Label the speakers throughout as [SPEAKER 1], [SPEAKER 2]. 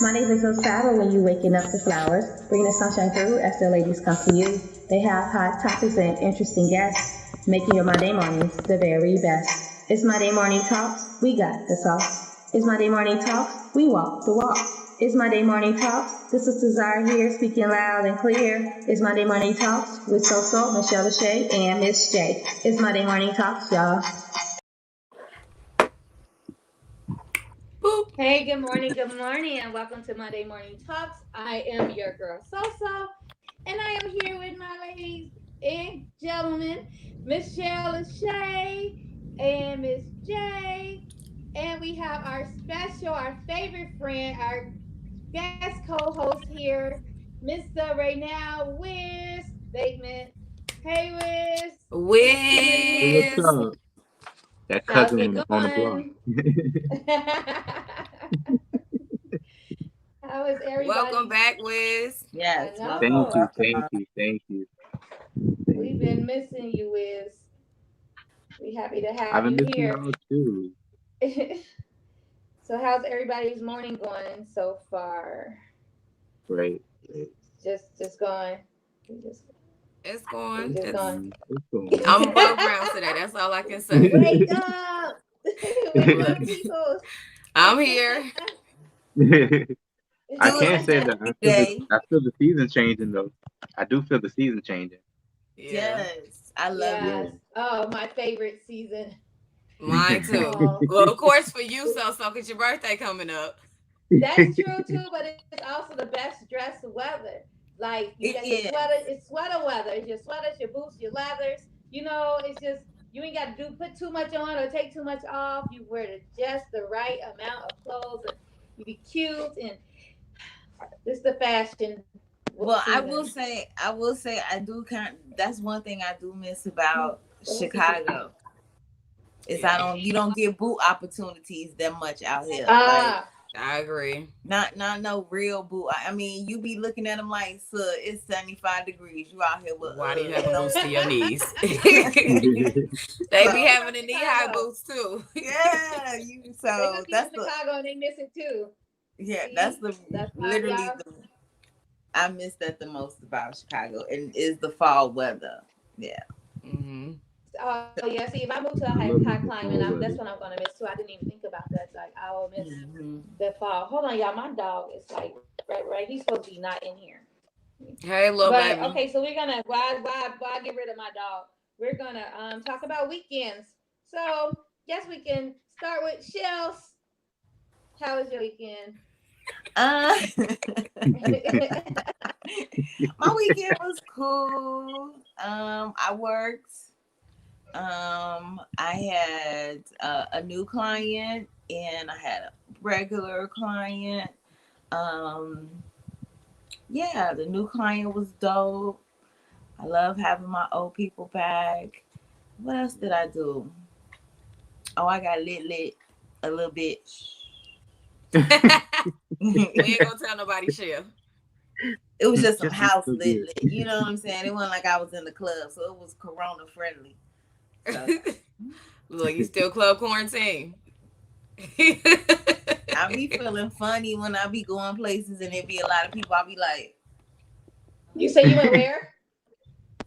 [SPEAKER 1] My days are so sad when you waking up to flowers, bringing the sunshine through as the ladies come to you. They have hot topics and interesting guests, making your Monday mornings the very best. It's Monday Morning Talks, we got the sauce. It's Monday Morning Talks, we walk the walk. It's Monday Morning Talks, this is Cesar here speaking loud and clear. It's Monday Morning Talks with So, Michelle Lachey, and Miss J. It's Monday Morning Talks, y'all.
[SPEAKER 2] Hey, good morning, and welcome to Monday Morning Talks. I am your girl Soso, and I am here with my ladies and gentlemen, Michelle Lachey and Miss J. And we have our our favorite friend, our guest co-host here, Mr. Raynal Wizz Bateman. Hey,
[SPEAKER 3] Wizz.
[SPEAKER 4] What's up? That
[SPEAKER 2] How's
[SPEAKER 4] cousin
[SPEAKER 2] it
[SPEAKER 4] on the block.
[SPEAKER 2] going? How is everybody?
[SPEAKER 3] Welcome back, Wizz.
[SPEAKER 5] Yes.
[SPEAKER 4] Thank you.
[SPEAKER 2] We've been missing you, Wiz. We happy to have
[SPEAKER 4] I've been
[SPEAKER 2] you
[SPEAKER 4] missing
[SPEAKER 2] here.
[SPEAKER 4] y'all too.
[SPEAKER 2] So how's everybody's morning going so far?
[SPEAKER 4] Great.
[SPEAKER 2] Just going.
[SPEAKER 3] It's going.
[SPEAKER 2] Just going.
[SPEAKER 3] I'm above ground today. That's all I can say.
[SPEAKER 2] Wake up! Wake up, people!
[SPEAKER 3] I'm here.
[SPEAKER 4] I can't say that. I feel the season changing though. I do feel the season changing.
[SPEAKER 3] Yeah.
[SPEAKER 5] Yes, I love it.
[SPEAKER 2] Oh, my favorite season.
[SPEAKER 3] Mine too. Well, of course for you, so because your birthday coming up.
[SPEAKER 2] That's true too, but it's also the best dress weather. Like you got your sweater, it's sweater weather. It's your sweaters, your boots, your leathers. You know, it's just you ain't got to put too much on or take too much off. You wear just the right amount of clothes, and you be cute. And this is the fashion.
[SPEAKER 5] Well, season. I will say, I do that's one thing I do miss about Chicago. Is you don't get boot opportunities that much out here.
[SPEAKER 3] I agree.
[SPEAKER 5] Not no real boot. I mean, you be looking at them like, sir, it's 75 degrees. You out here with
[SPEAKER 3] why do you have boots to your knees? They be having the knee-high boots too.
[SPEAKER 5] Yeah, so that's
[SPEAKER 2] Chicago and they miss it too.
[SPEAKER 5] Yeah, that's literally I miss that the most about Chicago, and is the fall weather. Yeah.
[SPEAKER 3] Mm-hmm.
[SPEAKER 2] Oh yeah. See, if I move to a high climate, that's what I'm gonna miss too. I didn't even think about that. Like I will miss the fall. Hold on, y'all. My dog is like right. He's supposed to be not in here.
[SPEAKER 3] Hey, little baby.
[SPEAKER 2] Okay, so we're gonna why get rid of my dog? We're gonna talk about weekends. So yes, we can start with Shells. How was your weekend?
[SPEAKER 5] My weekend was cool. I worked. I had a new client and I had a regular client. Yeah, the new client was dope. I love having my old people back. What else did I do? Oh, I got lit a little bit.
[SPEAKER 3] We ain't gonna tell nobody, Shell.
[SPEAKER 5] It was just some house lit. You know what I'm saying? It wasn't like I was in the club, so it was corona friendly. So.
[SPEAKER 3] Look, you still club quarantine.
[SPEAKER 5] I be feeling funny when I be going places and there be a lot of people. I be like,
[SPEAKER 2] "You say you went where?"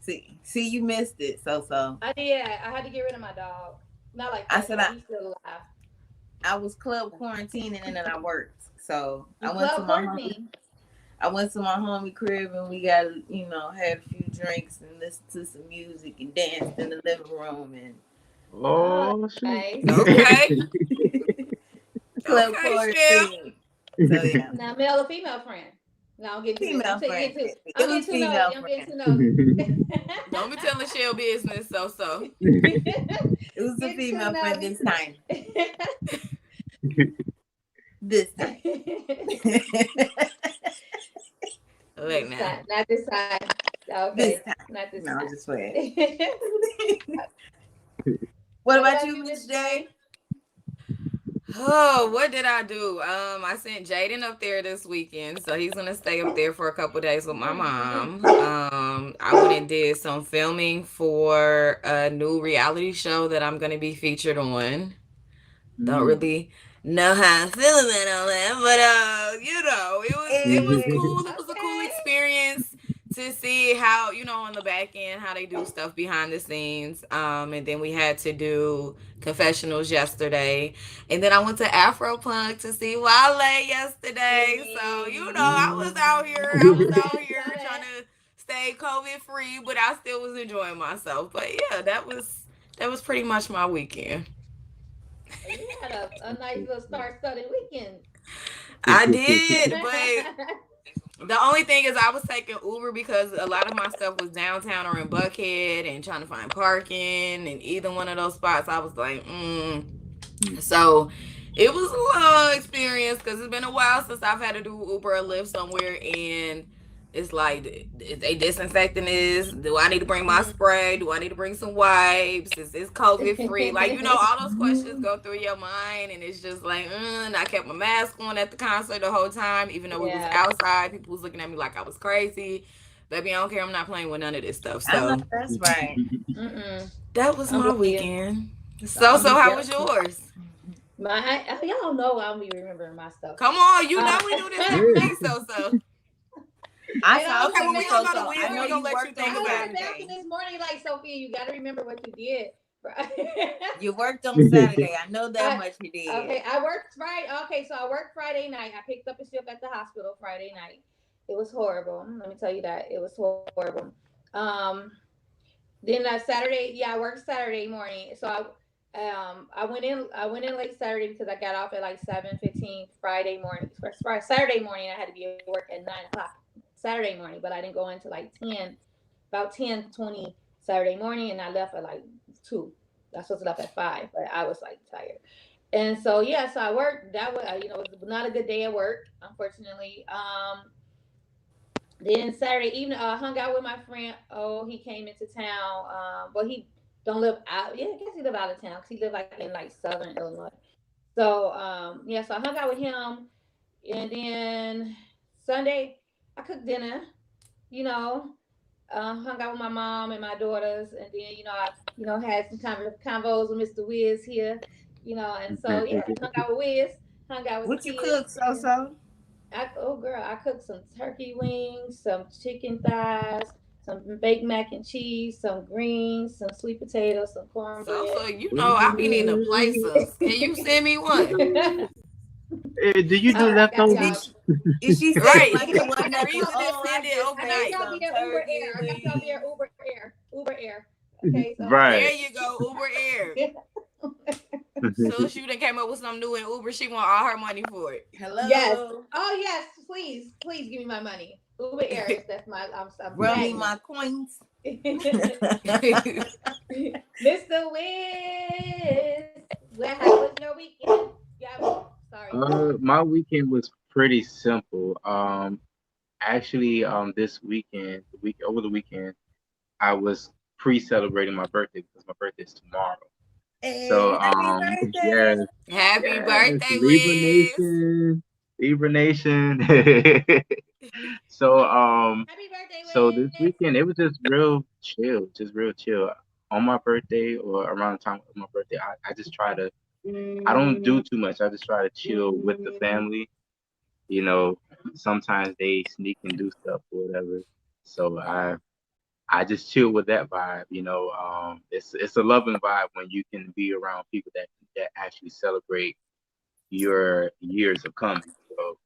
[SPEAKER 5] See, you missed it. So.
[SPEAKER 2] I did. I had to get rid of my dog. Not like that,
[SPEAKER 5] I said,
[SPEAKER 2] he's still alive.
[SPEAKER 5] I was club quarantining and then I worked. So I went to my homie crib and we got, had a few drinks and listened to some music and danced in the living room and
[SPEAKER 2] shit.
[SPEAKER 3] Okay.
[SPEAKER 5] Club quarantine. So yeah.
[SPEAKER 2] Now male or female friend? No, I'm getting
[SPEAKER 5] female friend.
[SPEAKER 2] I'm getting too nosy.
[SPEAKER 3] Don't be telling Shell business, so.
[SPEAKER 5] It was a female friend this time. This time.
[SPEAKER 3] Look now.
[SPEAKER 2] Not this time. Okay.
[SPEAKER 5] This time.
[SPEAKER 2] Not this
[SPEAKER 5] time. No,
[SPEAKER 2] I'm
[SPEAKER 5] just playing. What about you, Miss J?
[SPEAKER 3] Oh, what did I do? I sent Jaden up there this weekend, so he's gonna stay up there for a couple days with my mom. I went and did some filming for a new reality show that I'm gonna be featured on. Don't really know how I'm feeling about all that, but it was cool. It was a cool experience to see how, on the back end, how they do stuff behind the scenes. And then we had to do confessionals yesterday, and then I went to Afropunk to see Wale yesterday. So I was out here trying to stay COVID free, but I still was enjoying myself. But yeah, that was pretty much my weekend.
[SPEAKER 2] You had a nice little star-studded weekend.
[SPEAKER 3] I did, but the only thing is I was taking Uber because a lot of my stuff was downtown or in Buckhead and trying to find parking, and either one of those spots I was like, So it was a long experience because it's been a while since I've had to do Uber or Lyft somewhere, and it's like, is they disinfecting this? Do I need to bring my spray? Do I need to bring some wipes? Is this COVID free? Like, all those questions go through your mind, and it's just like, and I kept my mask on at the concert the whole time, even though we was outside. People was looking at me like I was crazy. Baby, I don't care. I'm not playing with none of this stuff.
[SPEAKER 5] I know
[SPEAKER 3] So
[SPEAKER 5] that's right.
[SPEAKER 3] that was my weekend. So how was yours?
[SPEAKER 2] Y'all don't know I'll be remembering my stuff.
[SPEAKER 3] Come on, we do this every day, so.
[SPEAKER 5] I saw
[SPEAKER 3] okay, when we don't go to
[SPEAKER 5] I know
[SPEAKER 3] we're gonna
[SPEAKER 5] you
[SPEAKER 3] let you
[SPEAKER 5] worked
[SPEAKER 3] think
[SPEAKER 5] on
[SPEAKER 3] about
[SPEAKER 2] it. Back this morning, like, Sophia, you got to remember what you did.
[SPEAKER 5] You worked on Saturday. I know that much you did.
[SPEAKER 2] Okay, I worked Friday. Okay, so I worked Friday night. I picked up a shift at the hospital Friday night. It was horrible. Let me tell you that. It was horrible. Then Saturday, I worked Saturday morning. So I went in late Saturday because I got off at like 7:15 Friday morning. Saturday morning, I had to be at work at 9:00 Saturday morning, but I didn't go into like about 10:20 Saturday morning, and I left at like 2. I was supposed to left at 5, but I was like tired. And so so I worked. That was it was not a good day at work, unfortunately. Then Saturday evening, I hung out with my friend. Oh, he came into town. But he don't live out. Yeah, I guess he live out of town because he live like in like Southern Illinois. So so I hung out with him, and then Sunday I cooked dinner. Hung out with my mom and my daughters, and then I had some kind of convos with Mr. Wizz here. And so hung out with Wizz, hung out with
[SPEAKER 5] what
[SPEAKER 2] the
[SPEAKER 5] you
[SPEAKER 2] kids.
[SPEAKER 5] cook, so?
[SPEAKER 2] I cooked some turkey wings, some chicken thighs, some baked mac and cheese, some greens, some sweet potatoes, some cornbread.
[SPEAKER 3] So I be needing a place. Can you send me one?
[SPEAKER 4] Do you do leftovers?
[SPEAKER 5] Is she
[SPEAKER 3] right?
[SPEAKER 5] Like the one that
[SPEAKER 3] send it overnight.
[SPEAKER 2] I got y'all via Uber Air. Okay, so
[SPEAKER 4] right.
[SPEAKER 3] There you go, Uber Air. So she done came up with something new in Uber. She want all her money for it.
[SPEAKER 5] Hello.
[SPEAKER 2] Yes. Oh yes, please give me my money. Uber Air. That's my. I'm
[SPEAKER 5] run me my coins.
[SPEAKER 2] Mr. Wizz, how was your weekend? Sorry.
[SPEAKER 4] My weekend was pretty simple. Actually, this weekend, over the weekend, I was pre-celebrating my birthday because my birthday is tomorrow.
[SPEAKER 5] Hey,
[SPEAKER 4] so,
[SPEAKER 3] happy birthday,
[SPEAKER 4] Libra Nation. So,
[SPEAKER 2] happy birthday,
[SPEAKER 4] so this weekend it was just real chill. On my birthday or around the time of my birthday, I just try to. I don't do too much. I just try to chill with the family. Sometimes they sneak and do stuff or whatever. So I just chill with that vibe. It's a loving vibe when you can be around people that actually celebrate your years of coming. So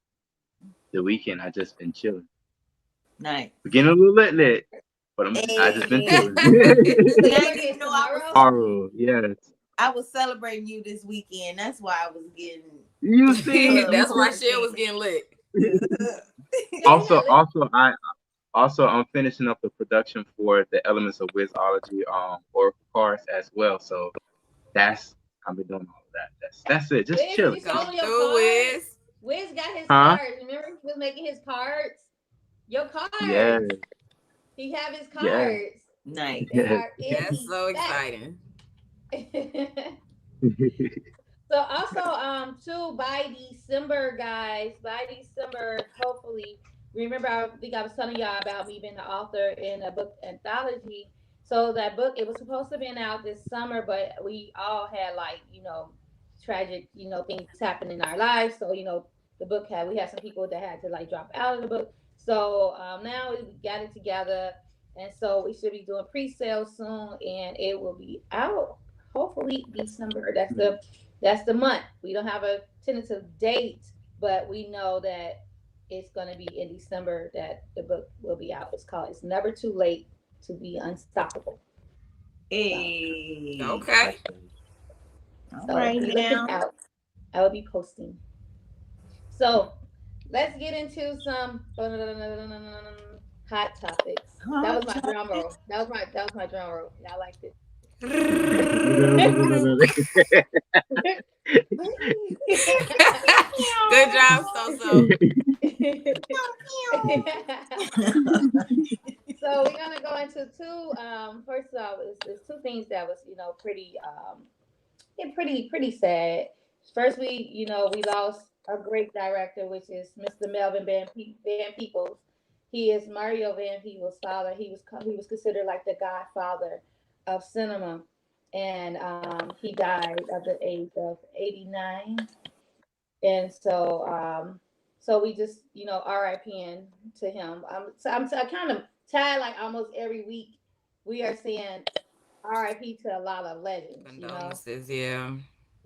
[SPEAKER 4] the weekend I just been chilling.
[SPEAKER 5] Nice.
[SPEAKER 4] We're getting a little lit, but I just been chilling. Tomorrow, yes.
[SPEAKER 5] I was celebrating you this weekend. That's why I was getting.
[SPEAKER 4] You see,
[SPEAKER 3] that's why shit was getting lit.
[SPEAKER 4] Also, I'm finishing up the production for the Elements of Wizzology Oracle cards as well. So I've been doing all of that. That's it. Just chill.
[SPEAKER 2] Wizz got his cards. Remember he was making his cards? Your cards.
[SPEAKER 4] Yeah.
[SPEAKER 2] He have his cards.
[SPEAKER 5] Yeah. Nice.
[SPEAKER 3] That's so exciting.
[SPEAKER 2] So also too by December, guys, hopefully, remember I was telling y'all about me being the author in a book anthology. So that book, it was supposed to be out this summer, but we all had tragic, things happen in our lives. So, the book we had some people that had to like drop out of the book. So now we got it together, and so we should be doing pre-sale soon, and it will be out hopefully December. That's the month. We don't have a tentative date, but we know that it's going to be in December that the book will be out. It's Never Too Late to Be Unstoppable.
[SPEAKER 5] Hey.
[SPEAKER 3] Okay.
[SPEAKER 2] So be looking out. I will be posting. So let's get into some hot topics. That was my drum roll. That was my drum roll. I liked it.
[SPEAKER 3] Good job, So.
[SPEAKER 2] So we're gonna go into two. First off, it's two things that was pretty sad. First, we lost a great director, which is Mr. Melvin Van Peebles. He is Mario Van Peebles' father. He was considered like the godfather of cinema, and he died at the age of 89. And so we just RIPing to him. I'm kind of tired. Like almost every week, we are saying RIP to a lot of legends.
[SPEAKER 3] Condolences, yeah.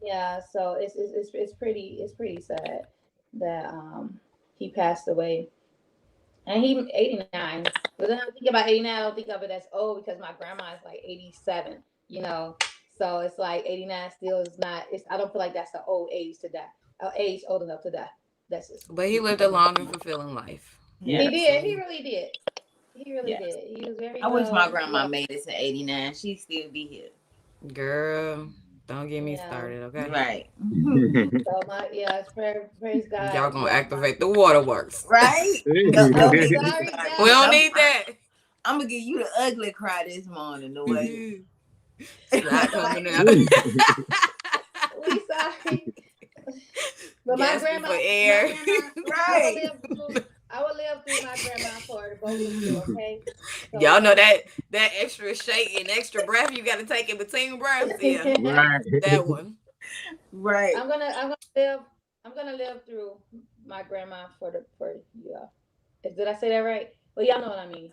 [SPEAKER 2] Yeah, so it's pretty sad that he passed away, and he 89. But then I think about 89, I don't think of it as old because my grandma is like 87. So it's like 89 still is not. I don't feel like that's an old age to die. Age old enough to die. That's just.
[SPEAKER 3] But he lived a long and fulfilling life.
[SPEAKER 2] Yeah, he did. He really did. He really did. He was very.
[SPEAKER 5] I wish my grandma made it to 89. She'd still be here.
[SPEAKER 3] Girl. Don't get me started, okay?
[SPEAKER 5] Right.
[SPEAKER 2] So praise God.
[SPEAKER 3] Y'all gonna activate the waterworks.
[SPEAKER 5] Right?
[SPEAKER 3] We don't need that.
[SPEAKER 5] I'm gonna give you the ugly cry this morning, the way.
[SPEAKER 3] It's not coming out.
[SPEAKER 2] We sorry. But my grandma,
[SPEAKER 3] air.
[SPEAKER 5] Right.
[SPEAKER 2] I will live through my grandma for the both of you, okay? So,
[SPEAKER 3] y'all know that extra shake and extra breath you got to take in between breaths. Yeah,
[SPEAKER 4] Right.
[SPEAKER 3] that one.
[SPEAKER 5] Right.
[SPEAKER 2] I'm gonna live through my grandma for you. Did I say that right? Well, y'all know what I mean.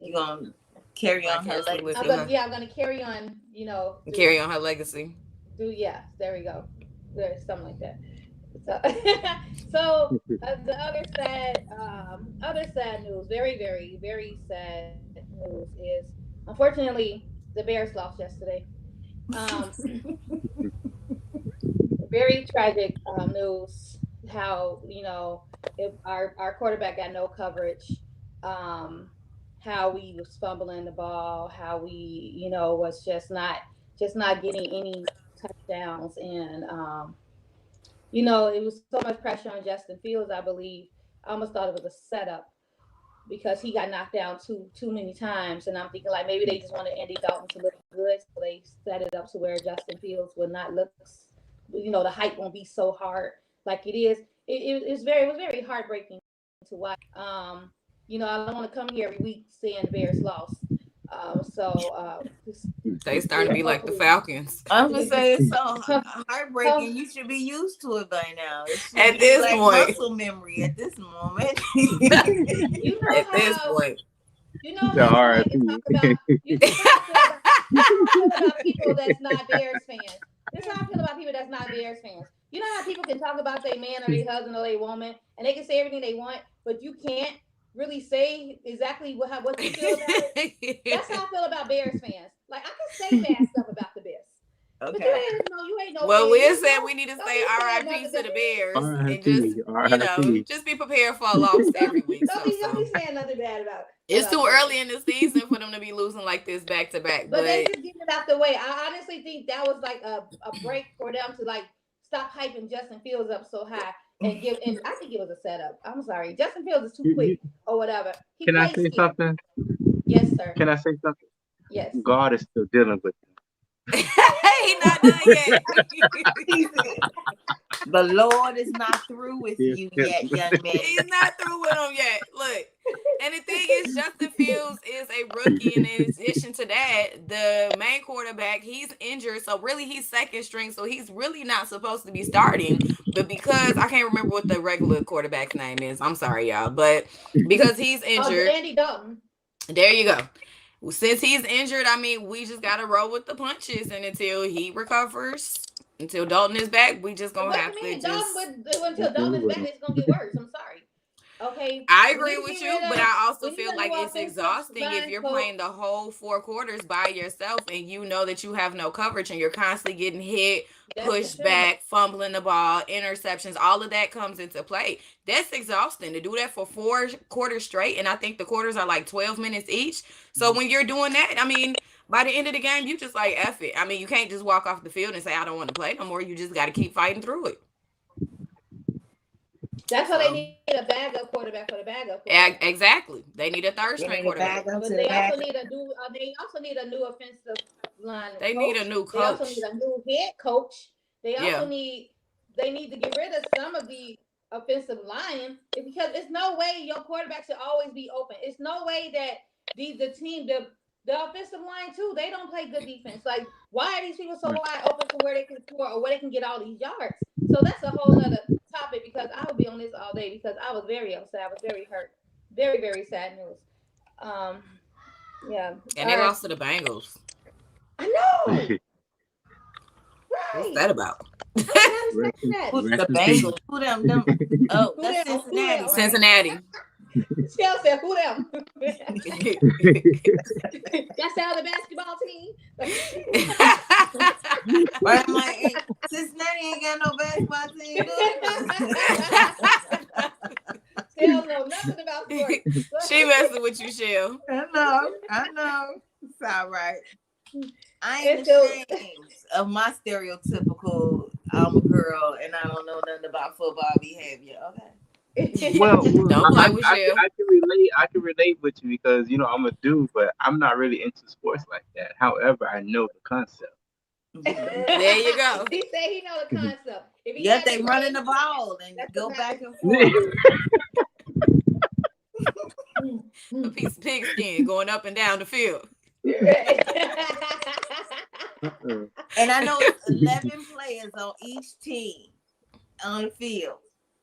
[SPEAKER 5] You gonna carry on her legacy?
[SPEAKER 2] I'm gonna carry on.
[SPEAKER 3] Carry on her legacy.
[SPEAKER 2] There we go. There's something like that. So the other sad news, very, very, very sad news is, unfortunately, the Bears lost yesterday. Very tragic news. How if our quarterback got no coverage, how we was fumbling the ball, how we was just not getting any touchdowns, and it was so much pressure on Justin Fields. I believe I almost thought it was a setup because he got knocked down too many times, and I'm thinking like maybe they just wanted Andy Dalton to look good, so they set it up to where Justin Fields would not look, the hype won't be so hard like it is. It was very heartbreaking to watch. I don't want to come here every week saying the Bears lost.
[SPEAKER 3] They starting to be like the Falcons.
[SPEAKER 5] I'm gonna say it's so heartbreaking. You should be used to it by now.
[SPEAKER 3] At this
[SPEAKER 5] like
[SPEAKER 3] point,
[SPEAKER 5] muscle memory. At this moment,
[SPEAKER 3] at this point,
[SPEAKER 2] how talk about people that's not Bears fans. This is how I feel about people that's not Bears fans. You know how people can talk about their man or their husband or their woman, and they can say everything they want, but you can't really say exactly what you feel about it. That's how I feel about Bears fans. Like I can say bad stuff about the Bears.
[SPEAKER 5] okay.
[SPEAKER 2] But you ain't no.
[SPEAKER 3] Well, we said we need to say RIP to the Bears and just be prepared for a loss every week.
[SPEAKER 2] Don't be saying nothing bad about it.
[SPEAKER 3] It's too early in the season for them to be losing like this back to back.
[SPEAKER 2] But they just get it out the way. I honestly think that was like a break for them to like stop hyping Justin Fields up so high. And I think it was a setup. I'm sorry. Justin Fields is too quick or whatever.
[SPEAKER 4] Can I say something?
[SPEAKER 2] Yes, sir.
[SPEAKER 4] Can I say something?
[SPEAKER 2] Yes.
[SPEAKER 4] God is still dealing with him.
[SPEAKER 3] He's not done yet.
[SPEAKER 5] The Lord is not through with you yet, young man.
[SPEAKER 3] He's not through with him yet. Look, And the thing is, Justin Fields is a rookie, and in addition to that, the main quarterback, he's injured, so really he's second string, so he's really not supposed to be starting. But because I can't remember what the regular quarterback's name is, I'm sorry, y'all, but because he's injured,
[SPEAKER 2] Andy Dalton.
[SPEAKER 3] There you go. Since he's injured, I mean, we just gotta roll with the punches, and until he recovers, until Dalton is back, we just gonna have to just.
[SPEAKER 2] Until Dalton is back, it's gonna get worse. I'm sorry. Okay.
[SPEAKER 3] I agree with you, but I also feel like it's exhausting if you're playing the whole 4 quarters by yourself and you know that you have no coverage and you're constantly getting hit, pushed back, fumbling the ball, interceptions, all of that comes into play. That's exhausting to do that for 4 quarters straight. And I think the quarters are like 12 minutes each. So when you're doing that, I mean, by the end of the game, you just like F it. I mean, you can't just walk off the field and say, I don't want to play no more. You just got to keep fighting through it.
[SPEAKER 2] That's why they need a backup quarterback for the backup quarterback.
[SPEAKER 3] Exactly. They need a third string quarterback.
[SPEAKER 2] But they also need a new offensive line.
[SPEAKER 3] They need a new coach.
[SPEAKER 2] They also need a new head coach. They also need to get rid of some of the offensive line because it's no way your quarterback should always be open. It's no way that the offensive line too, they don't play good defense. Like, why are these people so wide open to where they can score or where they can get all these yards? So that's a whole other topic because I would be on this all day because I was very upset. I was very hurt. Very, very sad news. Yeah.
[SPEAKER 3] And they lost to the Bengals.
[SPEAKER 2] I know. Right.
[SPEAKER 3] What's that about?
[SPEAKER 5] Who's the Bengals? Who them? Oh, that's Cincinnati.
[SPEAKER 3] Cincinnati.
[SPEAKER 2] Shell said, who them? That's how the basketball team.
[SPEAKER 5] Right, I'm like, Cincinnati ain't got no basketball team.
[SPEAKER 2] Shell know nothing about sports.
[SPEAKER 3] She messing with you, Shell.
[SPEAKER 5] I know. It's all right. I ain't ashamed of my stereotypical I'm a girl and I don't know nothing about football behavior. Okay.
[SPEAKER 4] Well,
[SPEAKER 3] don't play with you.
[SPEAKER 4] I can relate with you because I'm a dude, but I'm not really into sports like that. However, I know the concept.
[SPEAKER 3] There you go.
[SPEAKER 2] He said he know the concept.
[SPEAKER 5] Yes, they running the ball and go back and forth.
[SPEAKER 3] A piece of pigskin going up and down the field.
[SPEAKER 5] And I know it's 11 players on each team on the field.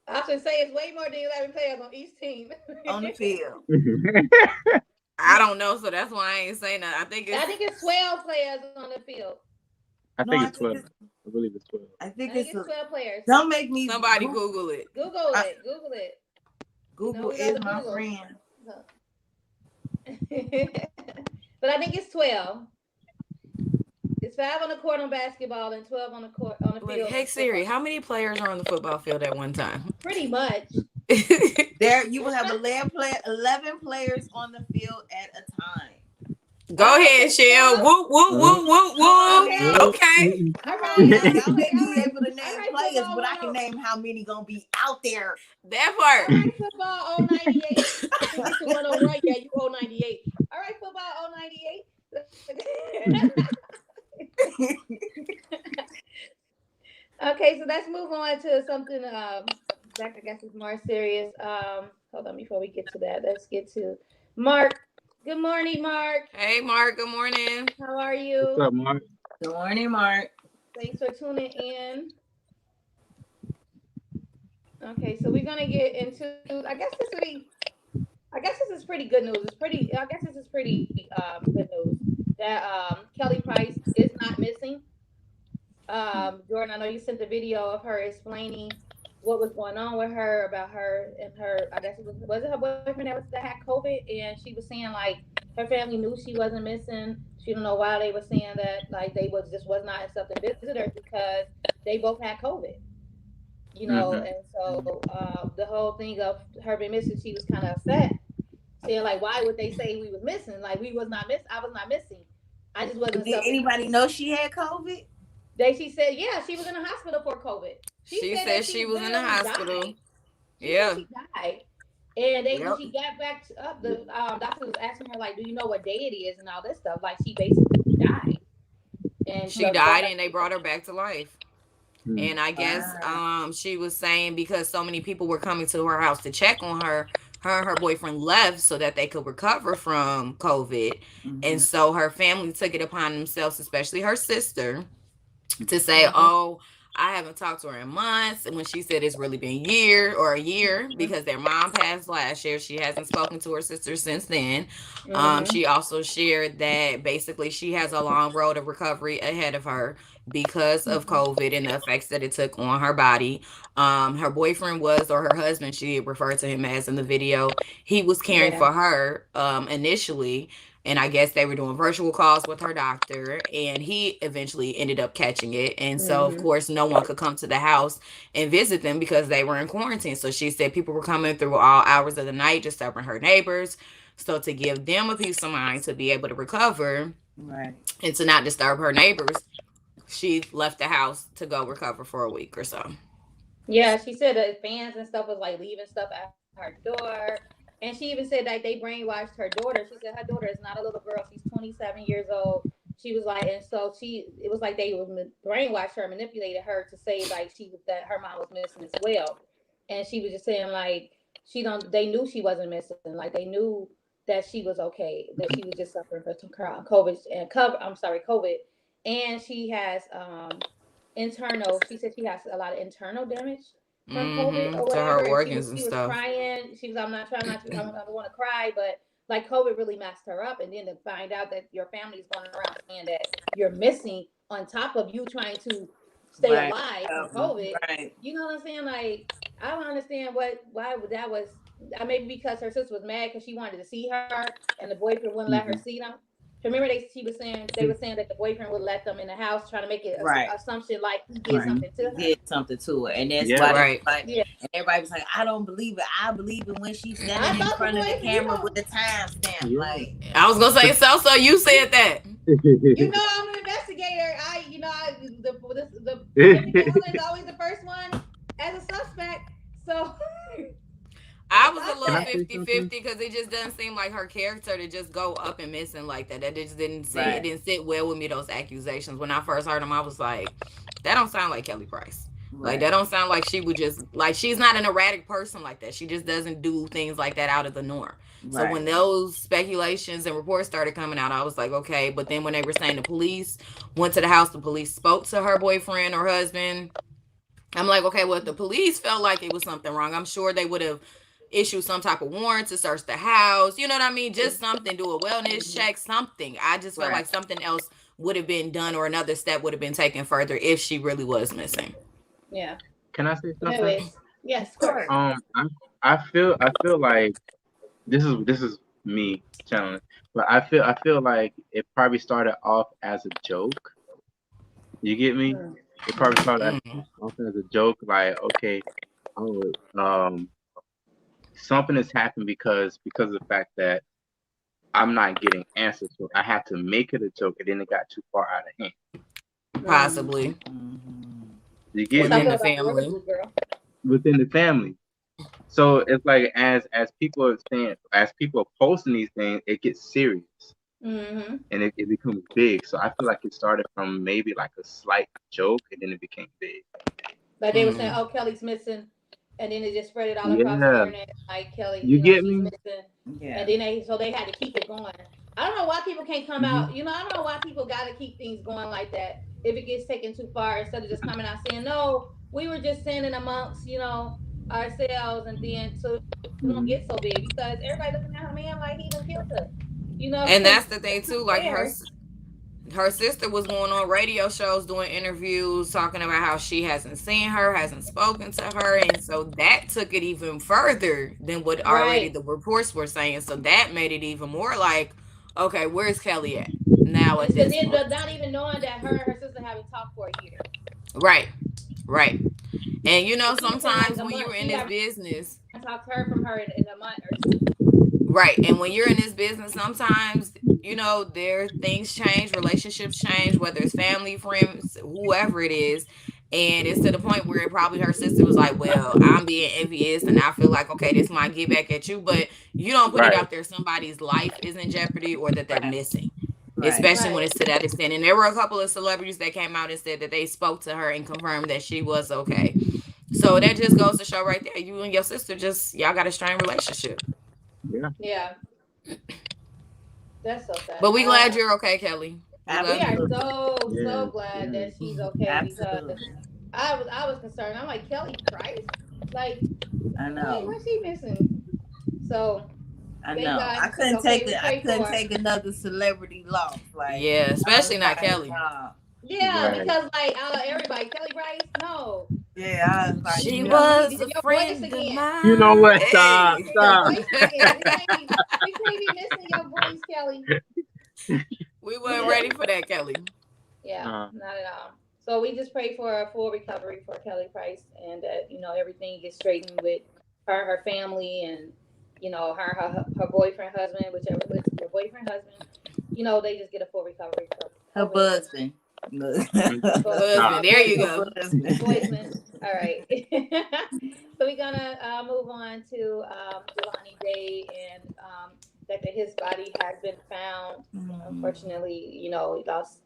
[SPEAKER 2] I should say it's way more than 11 players on each team.
[SPEAKER 5] On the field.
[SPEAKER 3] I don't know, so that's why I ain't saying that. I think
[SPEAKER 2] it's 12 players on the field.
[SPEAKER 4] I think it's 12. I believe it's 12.
[SPEAKER 5] I think it's
[SPEAKER 2] 12 players.
[SPEAKER 5] Don't make me.
[SPEAKER 3] Somebody Google it.
[SPEAKER 2] Google it.
[SPEAKER 5] Google is my friend.
[SPEAKER 2] But I think it's 12. It's 5 on the court on basketball and 12 on the court on the field.
[SPEAKER 3] Hey Siri, how many players are on the football field at one time?
[SPEAKER 2] Pretty much.
[SPEAKER 5] There, you will have 11 players on the field at a time.
[SPEAKER 3] Go ahead, Shell. Whoop, whoop, whoop, whoop, whoop. Okay.
[SPEAKER 2] All right.
[SPEAKER 5] Y'all may be able to name players, but I can name how many gonna be out there.
[SPEAKER 3] That part.
[SPEAKER 2] All right, football 098. It's the one on right. Yeah, you 098. All right, football 098. Okay, so let's move on to something I guess is more serious. Hold on, before we get to that, let's get to Mark. Good morning, Mark.
[SPEAKER 3] Hey, Mark. Good morning.
[SPEAKER 2] How are you?
[SPEAKER 4] What's up, Mark?
[SPEAKER 5] Good morning, Mark.
[SPEAKER 2] Thanks for tuning in. Okay, so we're gonna get into. I guess this is pretty good news. I guess this is pretty good news that Kelly Price is not missing. Jordan, I know you sent the video of her explaining what was going on with her, about her and her, I guess was it her boyfriend that had COVID, and she was saying like her family knew she wasn't missing. She don't know why they were saying that, like they was not accepting visitors because they both had COVID. And so the whole thing of her being missing, she was kind of upset, saying like, why would they say we was missing? Like we was not missing. I was not missing. I just wasn't.
[SPEAKER 5] Did anybody know she had COVID?
[SPEAKER 2] She said, yeah, she was in the hospital for COVID.
[SPEAKER 3] She said she was in the hospital. Yeah.
[SPEAKER 2] She died. And when she got back up, the doctor was asking her, like, do you know what day it is and all this stuff? Like, she basically died. And
[SPEAKER 3] she died and they brought her back to life. And I guess she was saying because so many people were coming to her house to check on her, her and her boyfriend left so that they could recover from COVID. And so her family took it upon themselves, especially her sister, to say, oh, I haven't talked to her in months. And when she said it's really been a year because their mom passed last year, she hasn't spoken to her sister since then. She also shared that basically she has a long road of recovery ahead of her because of COVID and the effects that it took on her body. Her boyfriend was, or her husband, she referred to him as in the video, he was caring for her initially. And I guess they were doing virtual calls with her doctor, and he eventually ended up catching it. And so, of course, no one could come to the house and visit them because they were in quarantine. So she said people were coming through all hours of the night, disturbing her neighbors. So to give them a peace of mind to be able to recover and to not disturb her neighbors, she left the house to go recover for a week or so.
[SPEAKER 2] Yeah, she said that fans and stuff was like leaving stuff at her door. And she even said that they brainwashed her daughter. She said her daughter is not a little girl. She's 27 years old. She was like, and so it was like they brainwashed her, manipulated her to say like that her mom was missing as well. And she was just saying like, they knew she wasn't missing. Like they knew that she was okay, that she was just suffering from COVID. And she has, she said she has a lot of internal damage from COVID or whatever.
[SPEAKER 3] To her organs and
[SPEAKER 2] she
[SPEAKER 3] stuff.
[SPEAKER 2] Was crying. She was, I don't want to cry, but like COVID really messed her up. And then to find out that your family's going around saying that you're missing on top of you trying to stay alive from COVID. You know what I'm saying? Like, I don't understand why that was. Maybe because her sister was mad because she wanted to see her and the boyfriend wouldn't let her see them. Remember they were saying that the boyfriend would let them in the house, trying to make it an assumption like he did something to her.
[SPEAKER 5] And that's why and everybody was like, I don't believe it. I believe it when she's standing in front of the camera with the timestamp. Like,
[SPEAKER 3] I was gonna say, so you said that.
[SPEAKER 2] You know, I'm an investigator. The is always the first one as a suspect. So
[SPEAKER 3] I was a little 50-50 because it just doesn't seem like her character to just go up and missing like that. That just didn't it didn't sit well with me, those accusations. When I first heard them, I was like, that don't sound like Kelly Price. Like that don't sound like she would just like, she's not an erratic person like that. She just doesn't do things like that out of the norm. So when those speculations and reports started coming out, I was like, okay. But then when they were saying the police went to the house, the police spoke to her boyfriend or husband, I'm like, okay, well, if the police felt like it was something wrong, I'm sure they would have issue some type of warrant to search the house. You know what I mean? Just something, do a wellness check, something. I just felt like something else would have been done or another step would have been taken further if she really was missing.
[SPEAKER 2] Yeah.
[SPEAKER 4] Can I say something?
[SPEAKER 2] Anyways, yes, of course.
[SPEAKER 4] I feel like this is me telling, but I feel like it probably started off as a joke. You get me? It probably started off as a joke, like, okay, something has happened because of the fact that I'm not getting answers, so I had to make it a joke, and then it got too far out of hand.
[SPEAKER 3] Possibly.
[SPEAKER 4] You get
[SPEAKER 3] within the family.
[SPEAKER 4] Within the family. So it's like as people are saying, as people are posting these things, it gets serious. And it becomes big. So I feel like it started from maybe like a slight joke, and then it became big.
[SPEAKER 2] Like they were saying, oh, Kelly's missing. And then they just spread it all across the internet, like Kelly.
[SPEAKER 4] You get me?
[SPEAKER 2] Missing. Yeah. And then they had to keep it going. I don't know why people can't come out. You know, I don't know why people got to keep things going like that. If it gets taken too far, instead of just coming out saying, no, we were just sinning amongst, ourselves, and then so we don't get so big because everybody looking at her man like he done killed her. You know.
[SPEAKER 3] And that's the thing too. Like her sister was going on radio shows doing interviews talking about how she hasn't seen her, hasn't spoken to her, and so that took it even further than what already the reports were saying. So that made it even more like, okay, where's Kelly at now? At this point,
[SPEAKER 2] not even knowing that her and her sister haven't talked for a year.
[SPEAKER 3] Right. And sometimes when you're in this business,
[SPEAKER 2] I talked to her from her in a month or two.
[SPEAKER 3] Right. And when you're in this business, sometimes, there things change, relationships change, whether it's family, friends, whoever it is. And it's to the point where probably her sister was like, well, I'm being envious and I feel like, okay, this might get back at you. But you don't put it out there somebody's life is in jeopardy or that they're missing, especially when it's to that extent. And there were a couple of celebrities that came out and said that they spoke to her and confirmed that she was okay. So that just goes to show right there, you and your sister y'all got a strained relationship.
[SPEAKER 2] Yeah. That's so sad.
[SPEAKER 3] But we glad you're okay, Kelly.
[SPEAKER 2] We are so
[SPEAKER 4] Yeah,
[SPEAKER 2] glad
[SPEAKER 4] yeah.
[SPEAKER 2] that she's okay because
[SPEAKER 5] Absolutely.
[SPEAKER 2] I was concerned. I'm like, Kelly Price, like,
[SPEAKER 5] I know.
[SPEAKER 2] what's he missing? So
[SPEAKER 5] I
[SPEAKER 2] thank
[SPEAKER 5] know.
[SPEAKER 2] God she's okay. We
[SPEAKER 5] I
[SPEAKER 2] pray
[SPEAKER 5] couldn't
[SPEAKER 2] for her.
[SPEAKER 5] take another celebrity loss. Like
[SPEAKER 3] Yeah,
[SPEAKER 5] I was
[SPEAKER 3] especially not
[SPEAKER 5] like,
[SPEAKER 3] Kelly.
[SPEAKER 5] nah.
[SPEAKER 2] Yeah,
[SPEAKER 4] Right.
[SPEAKER 2] because like everybody, Kelly Price, no,
[SPEAKER 5] Yeah, I was like,
[SPEAKER 3] She
[SPEAKER 5] no.
[SPEAKER 3] was
[SPEAKER 2] these
[SPEAKER 3] a
[SPEAKER 2] are your voice
[SPEAKER 3] friend of
[SPEAKER 2] again.
[SPEAKER 4] You know
[SPEAKER 3] mine.
[SPEAKER 4] what? Stop,
[SPEAKER 3] Hey.
[SPEAKER 2] These are your
[SPEAKER 4] stop.
[SPEAKER 2] voice again. We can't be missing your voice, Kelly.
[SPEAKER 3] We weren't ready for that, Kelly.
[SPEAKER 2] Yeah,
[SPEAKER 4] Uh,
[SPEAKER 2] not at all. So we just pray for a full recovery for Kelly Price and that, everything gets straightened with her family and, her boyfriend, husband, whichever it's her boyfriend, husband, they just get a full recovery for
[SPEAKER 5] Her
[SPEAKER 2] hopefully
[SPEAKER 5] husband. Look.
[SPEAKER 3] Husband, there you go.
[SPEAKER 2] Boysman. All right. So we're gonna move on to Jelani Day and that his body has been found. Unfortunately, he lost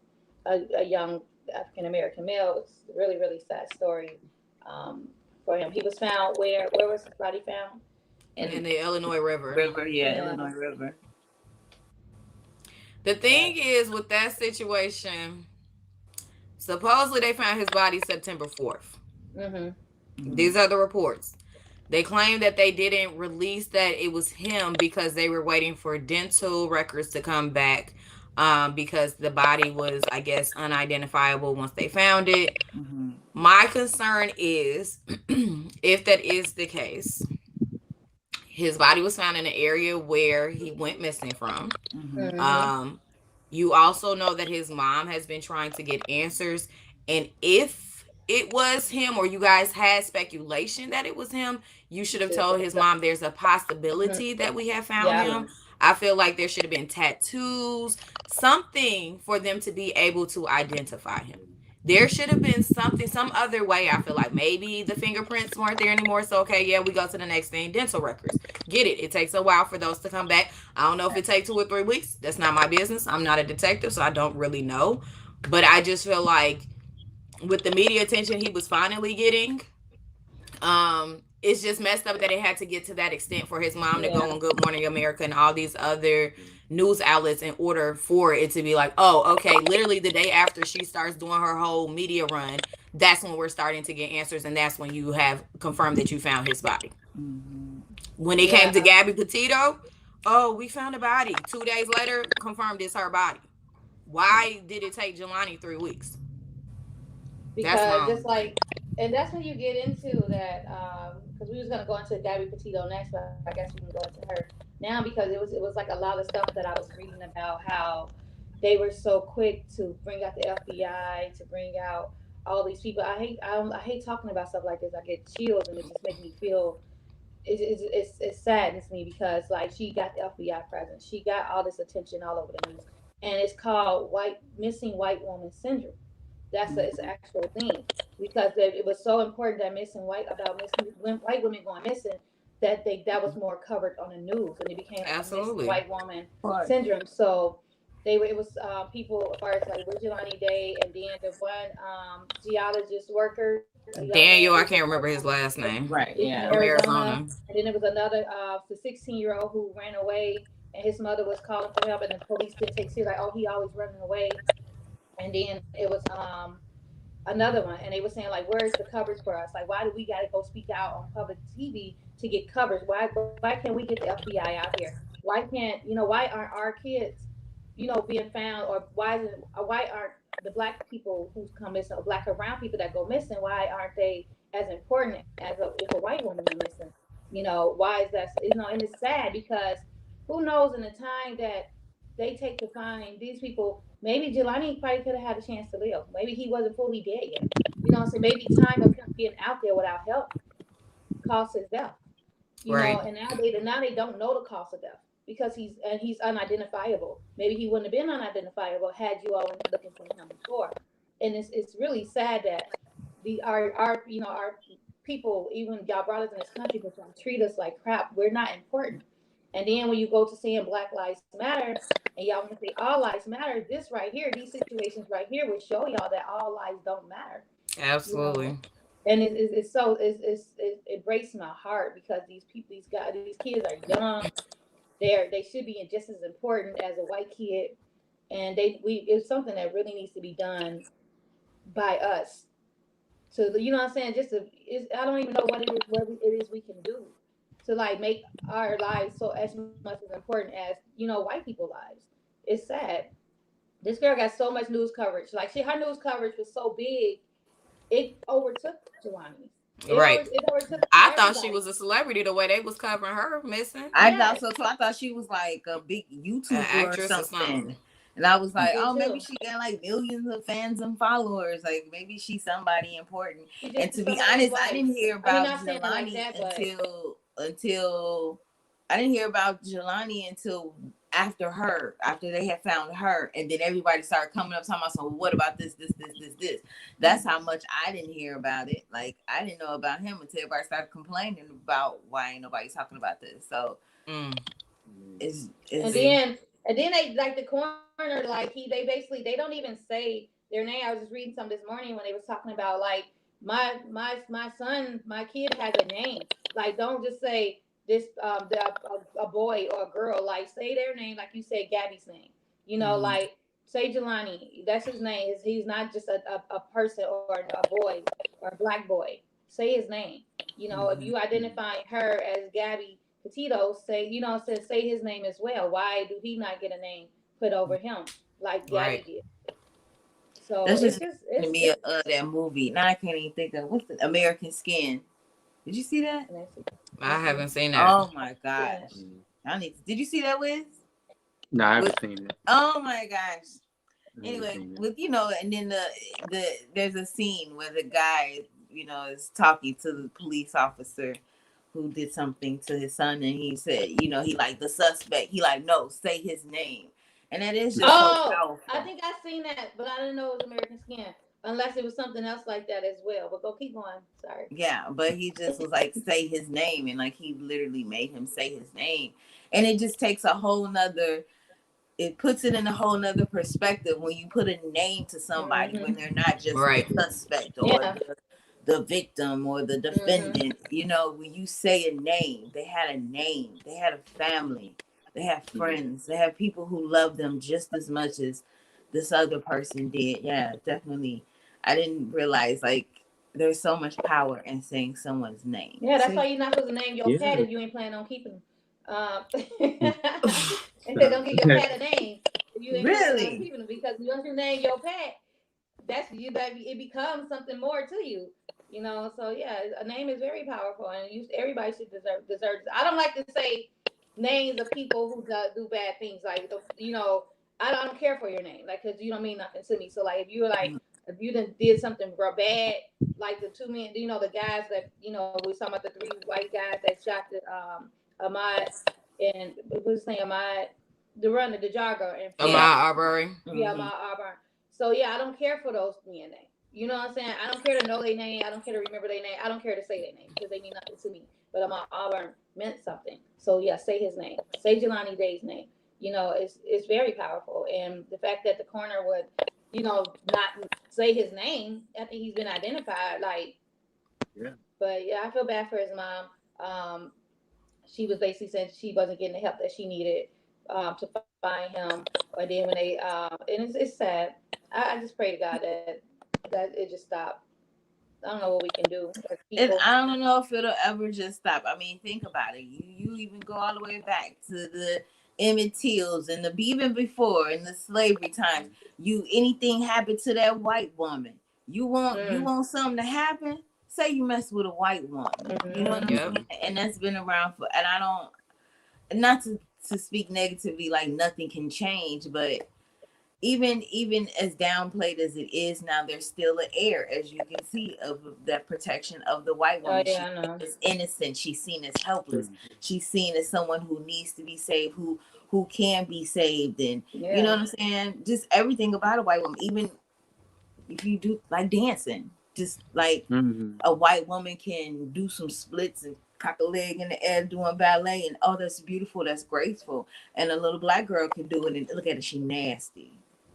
[SPEAKER 2] a young African American male. It's a really, really sad story for him. He was found where was his body found?
[SPEAKER 3] In the Illinois River.
[SPEAKER 5] Illinois River.
[SPEAKER 3] The thing is with that situation, supposedly they found his body September 4th. These are the reports. They claim that they didn't release that it was him because they were waiting for dental records to come back because the body was, I guess, unidentifiable once they found it. My concern is if that is the case, his body was found in an area where he went missing from. You also know that his mom has been trying to get answers. And if it was him or you guys had speculation that it was him, you should have told his mom there's a possibility that we have found him. I feel like there should have been tattoos, something for them to be able to identify him. There should have been something, some other way. I feel like maybe the fingerprints weren't there anymore. So, okay, yeah, we go to the next thing. Dental records. Get it. It takes a while for those to come back. I don't know if it takes 2 or 3 weeks. That's not my business. I'm not a detective, so I don't really know. But I just feel like with the media attention he was finally getting, it's just messed up that it had to get to that extent for his mom to go on Good Morning America and all these other news outlets in order for it to be like, oh, okay, literally the day after she starts doing her whole media run, that's when we're starting to get answers, and that's when you have confirmed that you found his body. When it came to Gabby Petito, oh, we found a body. 2 days later, confirmed it's her body. Why did it take Jelani 3 weeks?
[SPEAKER 2] Because just like, and that's when you get into that, because we was gonna go into Gabby Petito next, but I guess we can go into her now because it was like a lot of stuff that I was reading about how they were so quick to bring out the FBI, to bring out all these people. I hate talking about stuff like this. I get chills and it just makes me feel it saddens me because like she got the FBI presence, she got all this attention all over the news, and it's called missing white woman syndrome. That's its actual thing because it was so important that missing white women going missing that was more covered on the news and it became missing white woman syndrome. So it was people as far as like Vigilante Day and then the one geologist worker.
[SPEAKER 3] Daniel, I can't remember his last name.
[SPEAKER 5] Right, yeah.
[SPEAKER 3] From Arizona.
[SPEAKER 2] And then there was another the 16-year-old who ran away and his mother was calling for help and the police didn't take serious, like, oh, he always running away. And then it was another one, and they were saying like, "Where's the coverage for us? Like, why do we got to go speak out on public TV to get coverage? Why can't we get the FBI out here? Why can't why aren't our kids being found? Or why aren't the black people who come missing, or black or brown people that go missing? Why aren't they as important as if a white woman is missing? Why is that? And it's sad because who knows in the time that they take to find these people. Maybe Jelani probably could have had a chance to live. Maybe he wasn't fully dead yet. So maybe time of him being out there without help caused his death. And now they don't know the cause of death because he's unidentifiable. Maybe he wouldn't have been unidentifiable had you all been looking for him before. And it's really sad that our people, even y'all brought us in this country, but y'all treat us like crap. We're not important. And then when you go to saying Black Lives Matter and y'all want to say all lives matter, this right here, these situations right here will show y'all that all lives don't matter.
[SPEAKER 3] Absolutely.
[SPEAKER 2] And it breaks my heart because these kids are young. they should be just as important as a white kid, and it's something that really needs to be done by us. So you know what I'm saying? I don't even know what it is we can do to like make our lives so as much as important as white people's lives. It's sad. This girl got so much news coverage. Like her news coverage was so big, it overtook Jelani's.
[SPEAKER 3] Right.
[SPEAKER 2] It overtook
[SPEAKER 3] I thought she
[SPEAKER 2] everybody.
[SPEAKER 3] was a celebrity the way they was covering her missing.
[SPEAKER 5] I thought so too. I thought she was like a big YouTuber or something. And I was like, oh, maybe she got like millions of fans and followers. Like maybe she's somebody important. And to be honest, I didn't hear about Jelani until I didn't hear about Jelani until after they had found her, and then everybody started coming up talking about, so what about this? That's how much I didn't hear about it. Like I didn't know about him until everybody started complaining about why ain't nobody talking about this. So
[SPEAKER 2] and then they like the coroner, like they don't even say their name. I was just reading something this morning when they was talking about like my son, my kid has a name. Like don't just say this a boy or a girl. Like say their name, like you said Gabby's name. Like say Jelani, that's his name. He's not just a person or a boy or a black boy. Say his name. If you identify her as Gabby Petito, say his name as well. Why do he not get a name put over him like Gabby did? So
[SPEAKER 5] that's just to me that movie. Now I can't even think of what's the American Skin. Did you see that?
[SPEAKER 3] I haven't seen that.
[SPEAKER 5] Oh my gosh! Did you see that, Wizz?
[SPEAKER 4] No, I haven't seen it.
[SPEAKER 5] Oh my gosh! Anyway, with and then there's a scene where the guy is talking to the police officer who did something to his son, and he said he like the suspect. He like no, say his name, and that is just so powerful.
[SPEAKER 2] I think I seen that, but I didn't know it was American Skin. Unless it was something else like that as well. But go keep going. Sorry.
[SPEAKER 5] Yeah, but he just was like, say his name. And like, he literally made him say his name. And it just takes it puts it in a whole nother perspective when you put a name to somebody when they're not just the suspect or the victim or the defendant. When you say a name, they had a name. They had a family. They have friends. They have people who love them just as much as this other person did. Yeah, definitely. I didn't realize like there's so much power in saying someone's name.
[SPEAKER 2] Yeah, that's why you're not supposed to name your pet if you ain't planning on keeping them. And they don't give your pet a name. You ain't planning on keeping them because once you name your pet, that's you. It becomes something more to you. So yeah, a name is very powerful, and everybody should deserve it. I don't like to say names of people who do bad things. Like I don't care for your name, like because you don't mean nothing to me. So like if you did something real bad, like the two men, the guys that we talking about the three white guys that shot the Ahmad and what's his name, Ahmad, the runner, the jogger, and
[SPEAKER 3] Ahmad Arbery.
[SPEAKER 2] Yeah, Ahmad Arbery. So yeah, I don't care for those men names. You know what I'm saying? I don't care to know their name. I don't care to remember their name. I don't care to say their name because they mean nothing to me. But Ahmad Arbery meant something. So yeah, say his name. Say Jelani Day's name. It's very powerful. And the fact that the coroner would, not say his name after he's been identified, like,
[SPEAKER 4] yeah.
[SPEAKER 2] But yeah, I feel bad for his mom. She was basically saying she wasn't getting the help that she needed to find him. But then when they, and it's sad. I just pray to God that it just stopped. I don't know what we can do.
[SPEAKER 5] I don't know if it'll ever just stop. I mean, think about it. You even go all the way back to the Emmett Tills and even before in the slavery times. Anything happened to that white woman, you want something to happen. Say you mess with a white woman, you know what I'm saying? And that's been around for. And I don't, not to speak negatively, like nothing can change, but even as downplayed as it is now, there's still an air, as you can see, of that protection of the white woman. She is innocent. She's seen as helpless. She's seen as someone who needs to be saved, who can be saved, and you know what I'm saying? Just everything about a white woman, even if you do like dancing, just like a white woman can do some splits and cock a leg in the air doing ballet, and that's beautiful, that's graceful. And a little black girl can do it, and look at it, she nasty.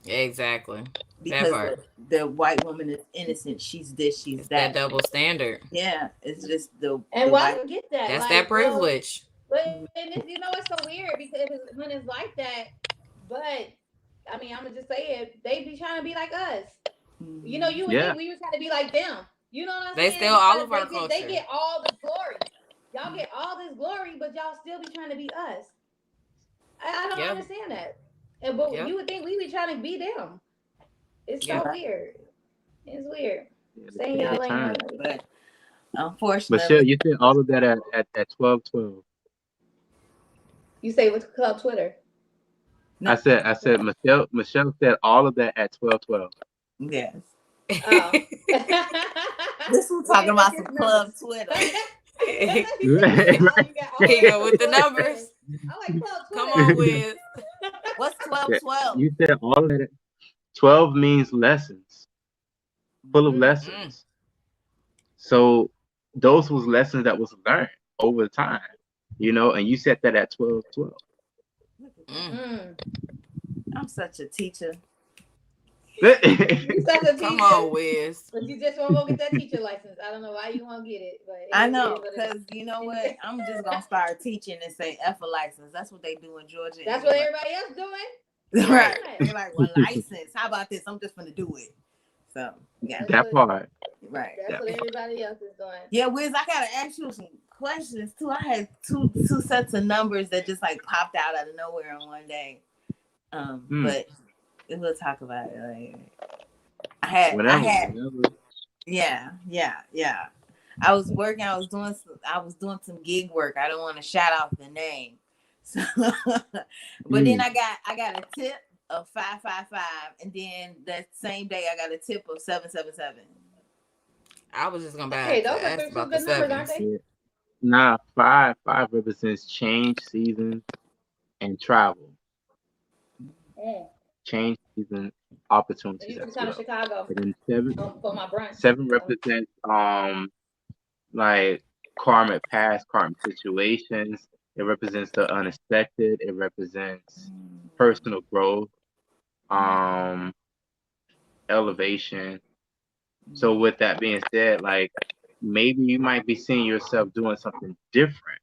[SPEAKER 3] Exactly.
[SPEAKER 5] Because the white woman is innocent. She's this, she's that.
[SPEAKER 3] That double standard.
[SPEAKER 5] Yeah, it's just
[SPEAKER 2] and why forget that?
[SPEAKER 3] That's like, that privilege.
[SPEAKER 2] But and it's, it's so weird because when it's like that, but I mean, I'm gonna just say it. They be trying to be like us. You would
[SPEAKER 4] Yeah.
[SPEAKER 2] think we were trying to be like them. You know what I'm
[SPEAKER 3] They
[SPEAKER 2] saying?
[SPEAKER 3] steal all
[SPEAKER 2] Because
[SPEAKER 3] of our culture.
[SPEAKER 2] they get all the glory. Y'all get all this glory, but y'all still be trying to be us. I don't understand that. But you would think we be trying to be them. It's so weird. It's weird. Saying y'all ain't nothing.
[SPEAKER 5] But unfortunately,
[SPEAKER 4] Michelle, you said all of that at 12:12.
[SPEAKER 2] You say what's Club Twitter?
[SPEAKER 5] No.
[SPEAKER 4] I said Michelle said all of that at 12:12.
[SPEAKER 5] Yes.
[SPEAKER 2] Oh.
[SPEAKER 5] This was talking about some Club Twitter.
[SPEAKER 3] Here
[SPEAKER 2] He
[SPEAKER 3] you go with the numbers.
[SPEAKER 2] I like Club Twitter.
[SPEAKER 3] Come on, Wizz.
[SPEAKER 5] What's 12:12?
[SPEAKER 4] You said all of that. 12 means lessons, full of lessons. So those was lessons that was learned over time, and you said that at 12:12.
[SPEAKER 5] I'm such a teacher.
[SPEAKER 2] You're such a teacher.
[SPEAKER 3] Come on, Wizz.
[SPEAKER 2] But you just want to go get that teacher license. I don't know why you want to get it, but
[SPEAKER 5] I know, because you know what? I'm just gonna start teaching and say F a license. That's what they do in Georgia.
[SPEAKER 2] That's what everybody else doing.
[SPEAKER 5] Right? They're like, well, license. How about this? I'm just gonna do it. So yeah,
[SPEAKER 4] that part.
[SPEAKER 5] Right.
[SPEAKER 2] That's what everybody else is doing.
[SPEAKER 5] Yeah, Wiz, I gotta ask you some questions too. I had two sets of numbers that just like popped out of nowhere on one day. But we'll talk about it later. I had. Yeah. I was working. I was doing some gig work. I don't want to shout out the name. So, but then I got a tip of 555, and then that same day I got a tip of 777.
[SPEAKER 3] I was just gonna
[SPEAKER 2] those are two good numbers, aren't they?
[SPEAKER 4] Nah, 5 represents change, season, and travel. Change, season, opportunities.
[SPEAKER 2] You from Chicago.
[SPEAKER 4] And then 7
[SPEAKER 2] for my brunch.
[SPEAKER 4] 7 represents like karmic past, karmic situations. It represents the unexpected. It represents personal growth, elevation. So with that being said, like maybe you might be seeing yourself doing something different.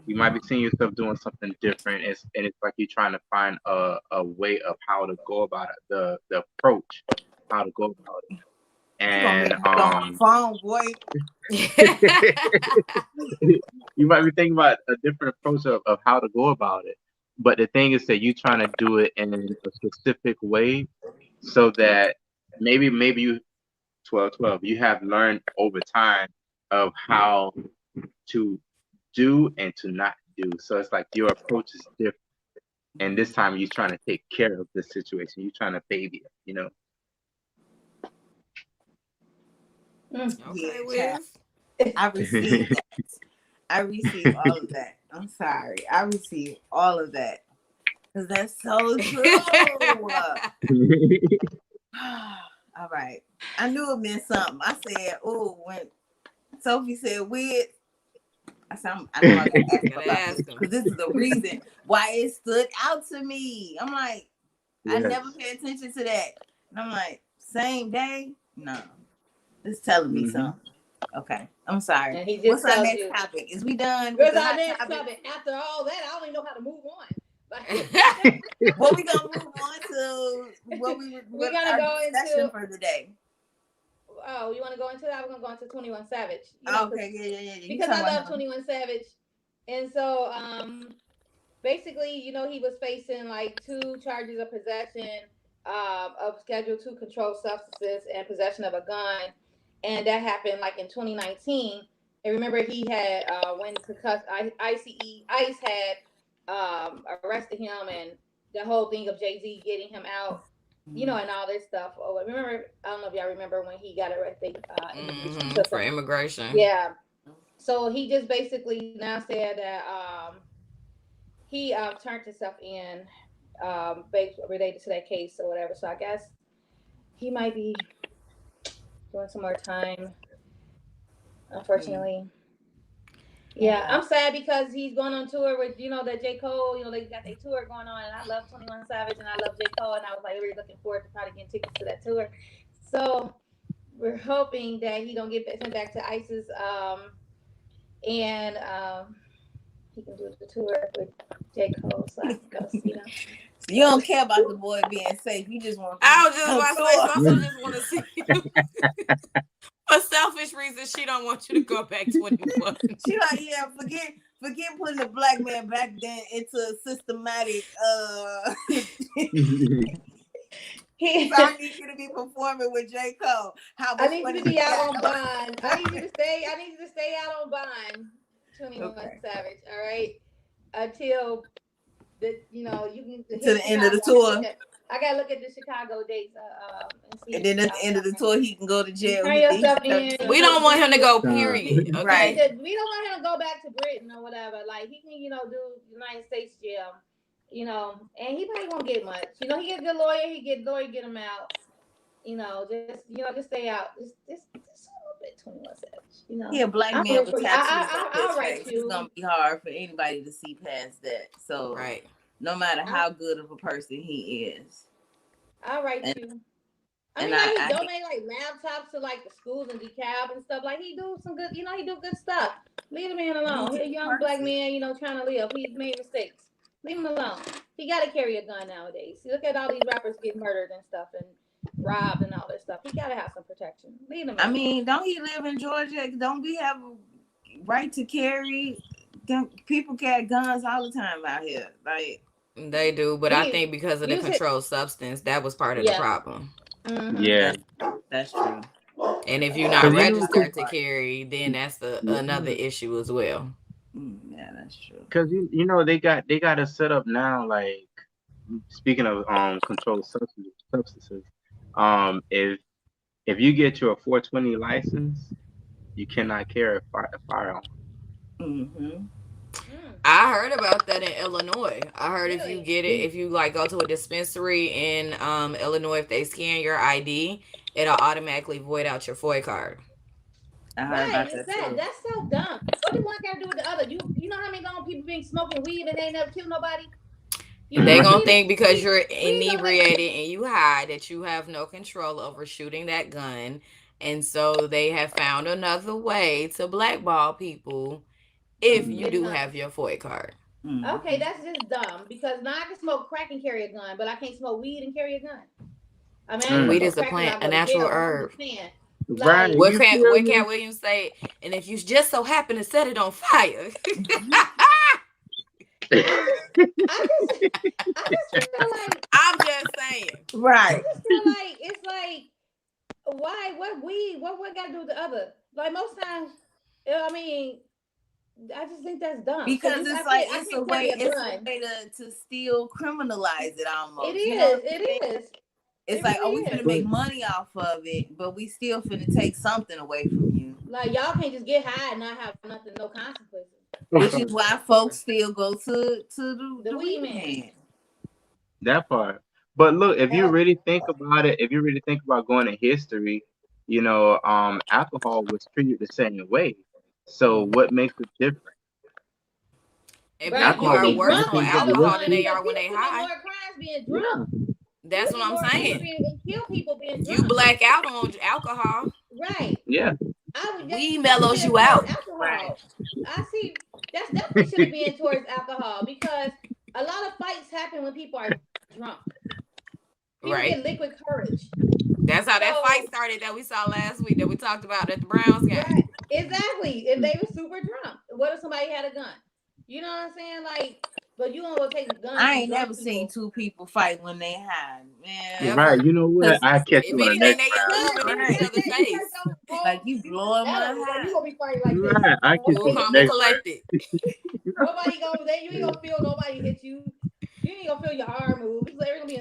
[SPEAKER 4] You might be seeing yourself doing something different, and it's like you're trying to find a way of how to go about it, the approach, how to go about it. And
[SPEAKER 5] phone, boy.
[SPEAKER 4] You might be thinking about a different approach of how to go about it. But the thing is that you're trying to do it in a specific way so that maybe you 12 you have learned over time of how to do and to not do. So it's like your approach is different. And this time you're trying to take care of the situation. You're trying to baby it,
[SPEAKER 3] Okay,
[SPEAKER 5] Yeah,
[SPEAKER 3] Wizz.
[SPEAKER 5] I received that. I received all of that. I'm sorry. I received all of that. Because that's so true. All right. I knew it meant something. I said, when Sophie said weird, I said, I know I gotta ask him about this. Because this is the reason why it stood out to me. I'm like, I never paid attention to that. And I'm like, same day? No. It's telling me something. Okay. I'm sorry.
[SPEAKER 2] And he just
[SPEAKER 5] What's our next topic? Is we done?
[SPEAKER 2] What's our next topic? After all that, I don't even know how to move on.
[SPEAKER 5] What we gonna move on to? We're gonna go into for the day.
[SPEAKER 2] Oh, you want to go into that? We're gonna go into 21 Savage.
[SPEAKER 5] Okay, yeah.
[SPEAKER 2] Because I love 21 Savage, and so basically, he was facing like 2 charges of possession of Schedule 2 controlled substances and possession of a gun, and that happened like in 2019. And remember, he had when ICE had arrested him, and the whole thing of Jay-Z getting him out, and all this stuff. Oh, remember, I don't know if y'all remember when he got arrested
[SPEAKER 3] for immigration.
[SPEAKER 2] Yeah. So he just basically now said that he turned himself in related to that case or whatever. So I guess he might be doing some more time, unfortunately. Yeah, I'm sad because he's going on tour with, that J. Cole, they got their tour going on, and I love 21 Savage and I love J. Cole, and I was like really looking forward to probably getting tickets to that tour. So we're hoping that he don't get sent back to ISIS, and he can do the tour with J. Cole, so I can go see them.
[SPEAKER 5] So you don't care about the boy being safe. You just want.
[SPEAKER 3] I was just about to say, Sosa just want to see you. For selfish reasons, she don't want you to go back 21.
[SPEAKER 5] She like, yeah, forget putting the black man back then into a systematic. I need you to be performing with J. Cole.
[SPEAKER 2] I need you to be out on bond. I need you to stay out on bond. 21 Savage. All right, until you can
[SPEAKER 5] to the end of the tour.
[SPEAKER 2] I gotta look at the Chicago dates.
[SPEAKER 5] And then at the end of the tour, he can go to jail.
[SPEAKER 3] We don't want him to go, period. Okay?
[SPEAKER 2] Right. We don't want him to go back to Britain or whatever. Like, he can, do United States jail, and he probably won't get much. He get a good lawyer, get him out. Just stay out. Just a little bit 21 Savage.
[SPEAKER 5] Yeah, black man with tattoos.
[SPEAKER 2] I'll write you.
[SPEAKER 5] It's gonna be hard for anybody to see past that. So
[SPEAKER 3] right.
[SPEAKER 5] No matter how good of a person he is.
[SPEAKER 2] I'll write you. I mean, he donate like laptops to like the schools and DeKalb and stuff. Like, he do some good, he do good stuff. Leave the man alone. He's a young black man, trying to live. He's made mistakes. Leave him alone. He got to carry a gun nowadays. Look at all these rappers getting murdered and stuff and robbed and all this stuff. He got to have some protection. Leave him alone.
[SPEAKER 5] I mean, don't he live in Georgia? Don't we have a right to carry? People carry guns all the time out here. Like,
[SPEAKER 3] they do, but I think because of the controlled substance, that was part of the problem.
[SPEAKER 2] Mm-hmm.
[SPEAKER 4] Yeah,
[SPEAKER 5] that's true.
[SPEAKER 3] And if you're not registered to carry, then that's another issue as well.
[SPEAKER 5] Yeah, that's true.
[SPEAKER 4] Because they got it set up now. Like, speaking of controlled substances, if you get your 420 license, you cannot carry a firearm.
[SPEAKER 5] Mm-hmm.
[SPEAKER 3] I heard about that in Illinois. I heard if you get it, if you go to a dispensary in Illinois, if they scan your ID, it'll automatically void out your FOI card.
[SPEAKER 5] I heard about
[SPEAKER 2] that.
[SPEAKER 5] Too.
[SPEAKER 2] That's so dumb. What do one got to do with the other? You know how many people been smoking weed and they never killed nobody?
[SPEAKER 3] They gonna think because you're inebriated and you high that you have no control over shooting that gun, and so they have found another way to blackball people. If you do have your FOI card.
[SPEAKER 2] Okay, that's just dumb, because now I can smoke crack and carry a gun, but I can't smoke weed and carry a gun. I mean,
[SPEAKER 3] weed is a plant, a natural herb.
[SPEAKER 4] Right.
[SPEAKER 3] What Cat Williams say? And if you just so happen to set it on fire.
[SPEAKER 2] I just feel like,
[SPEAKER 3] I'm just saying.
[SPEAKER 5] Right.
[SPEAKER 2] I just feel like it's like, why? What weed? What got to do with the other? Like, most times, I mean, I just think that's dumb.
[SPEAKER 5] Because it's a way to still criminalize it almost.
[SPEAKER 2] It is. It is.
[SPEAKER 5] It's like, we finna make money off of it, but we still finna take something away from you.
[SPEAKER 2] Like, y'all can't just get high and not have nothing, no consequences.
[SPEAKER 5] Which is why folks still go to the weed man.
[SPEAKER 4] That part. But look, if you really think about it, if you really think about going in history, alcohol was treated the same way. So what makes it different?
[SPEAKER 3] And people are worse on alcohol than they are when they high.
[SPEAKER 2] More crimes being drunk.
[SPEAKER 3] That's what I'm saying.
[SPEAKER 2] Kill people being drunk.
[SPEAKER 3] You black out on alcohol.
[SPEAKER 2] Right.
[SPEAKER 4] Yeah.
[SPEAKER 3] We mellows you out.
[SPEAKER 2] Right. I see. That's definitely should be towards alcohol, because a lot of fights happen when people are drunk. People get liquid courage.
[SPEAKER 3] That's how that fight started that we saw last week that we talked about at the Browns game.
[SPEAKER 2] Right. Exactly. If they were super drunk, what if somebody had a gun? You know what I'm saying? Like, but you don't go take a gun.
[SPEAKER 5] I ain't never seen two people fight when they high, man.
[SPEAKER 4] Right. You know what? I catch you on the next
[SPEAKER 5] round. Like, you blowing my high.
[SPEAKER 2] You gonna be fighting like this.
[SPEAKER 4] Right. I catch you on the next
[SPEAKER 2] Nobody you ain't gonna feel nobody hit you. You ain't gonna feel your arm move.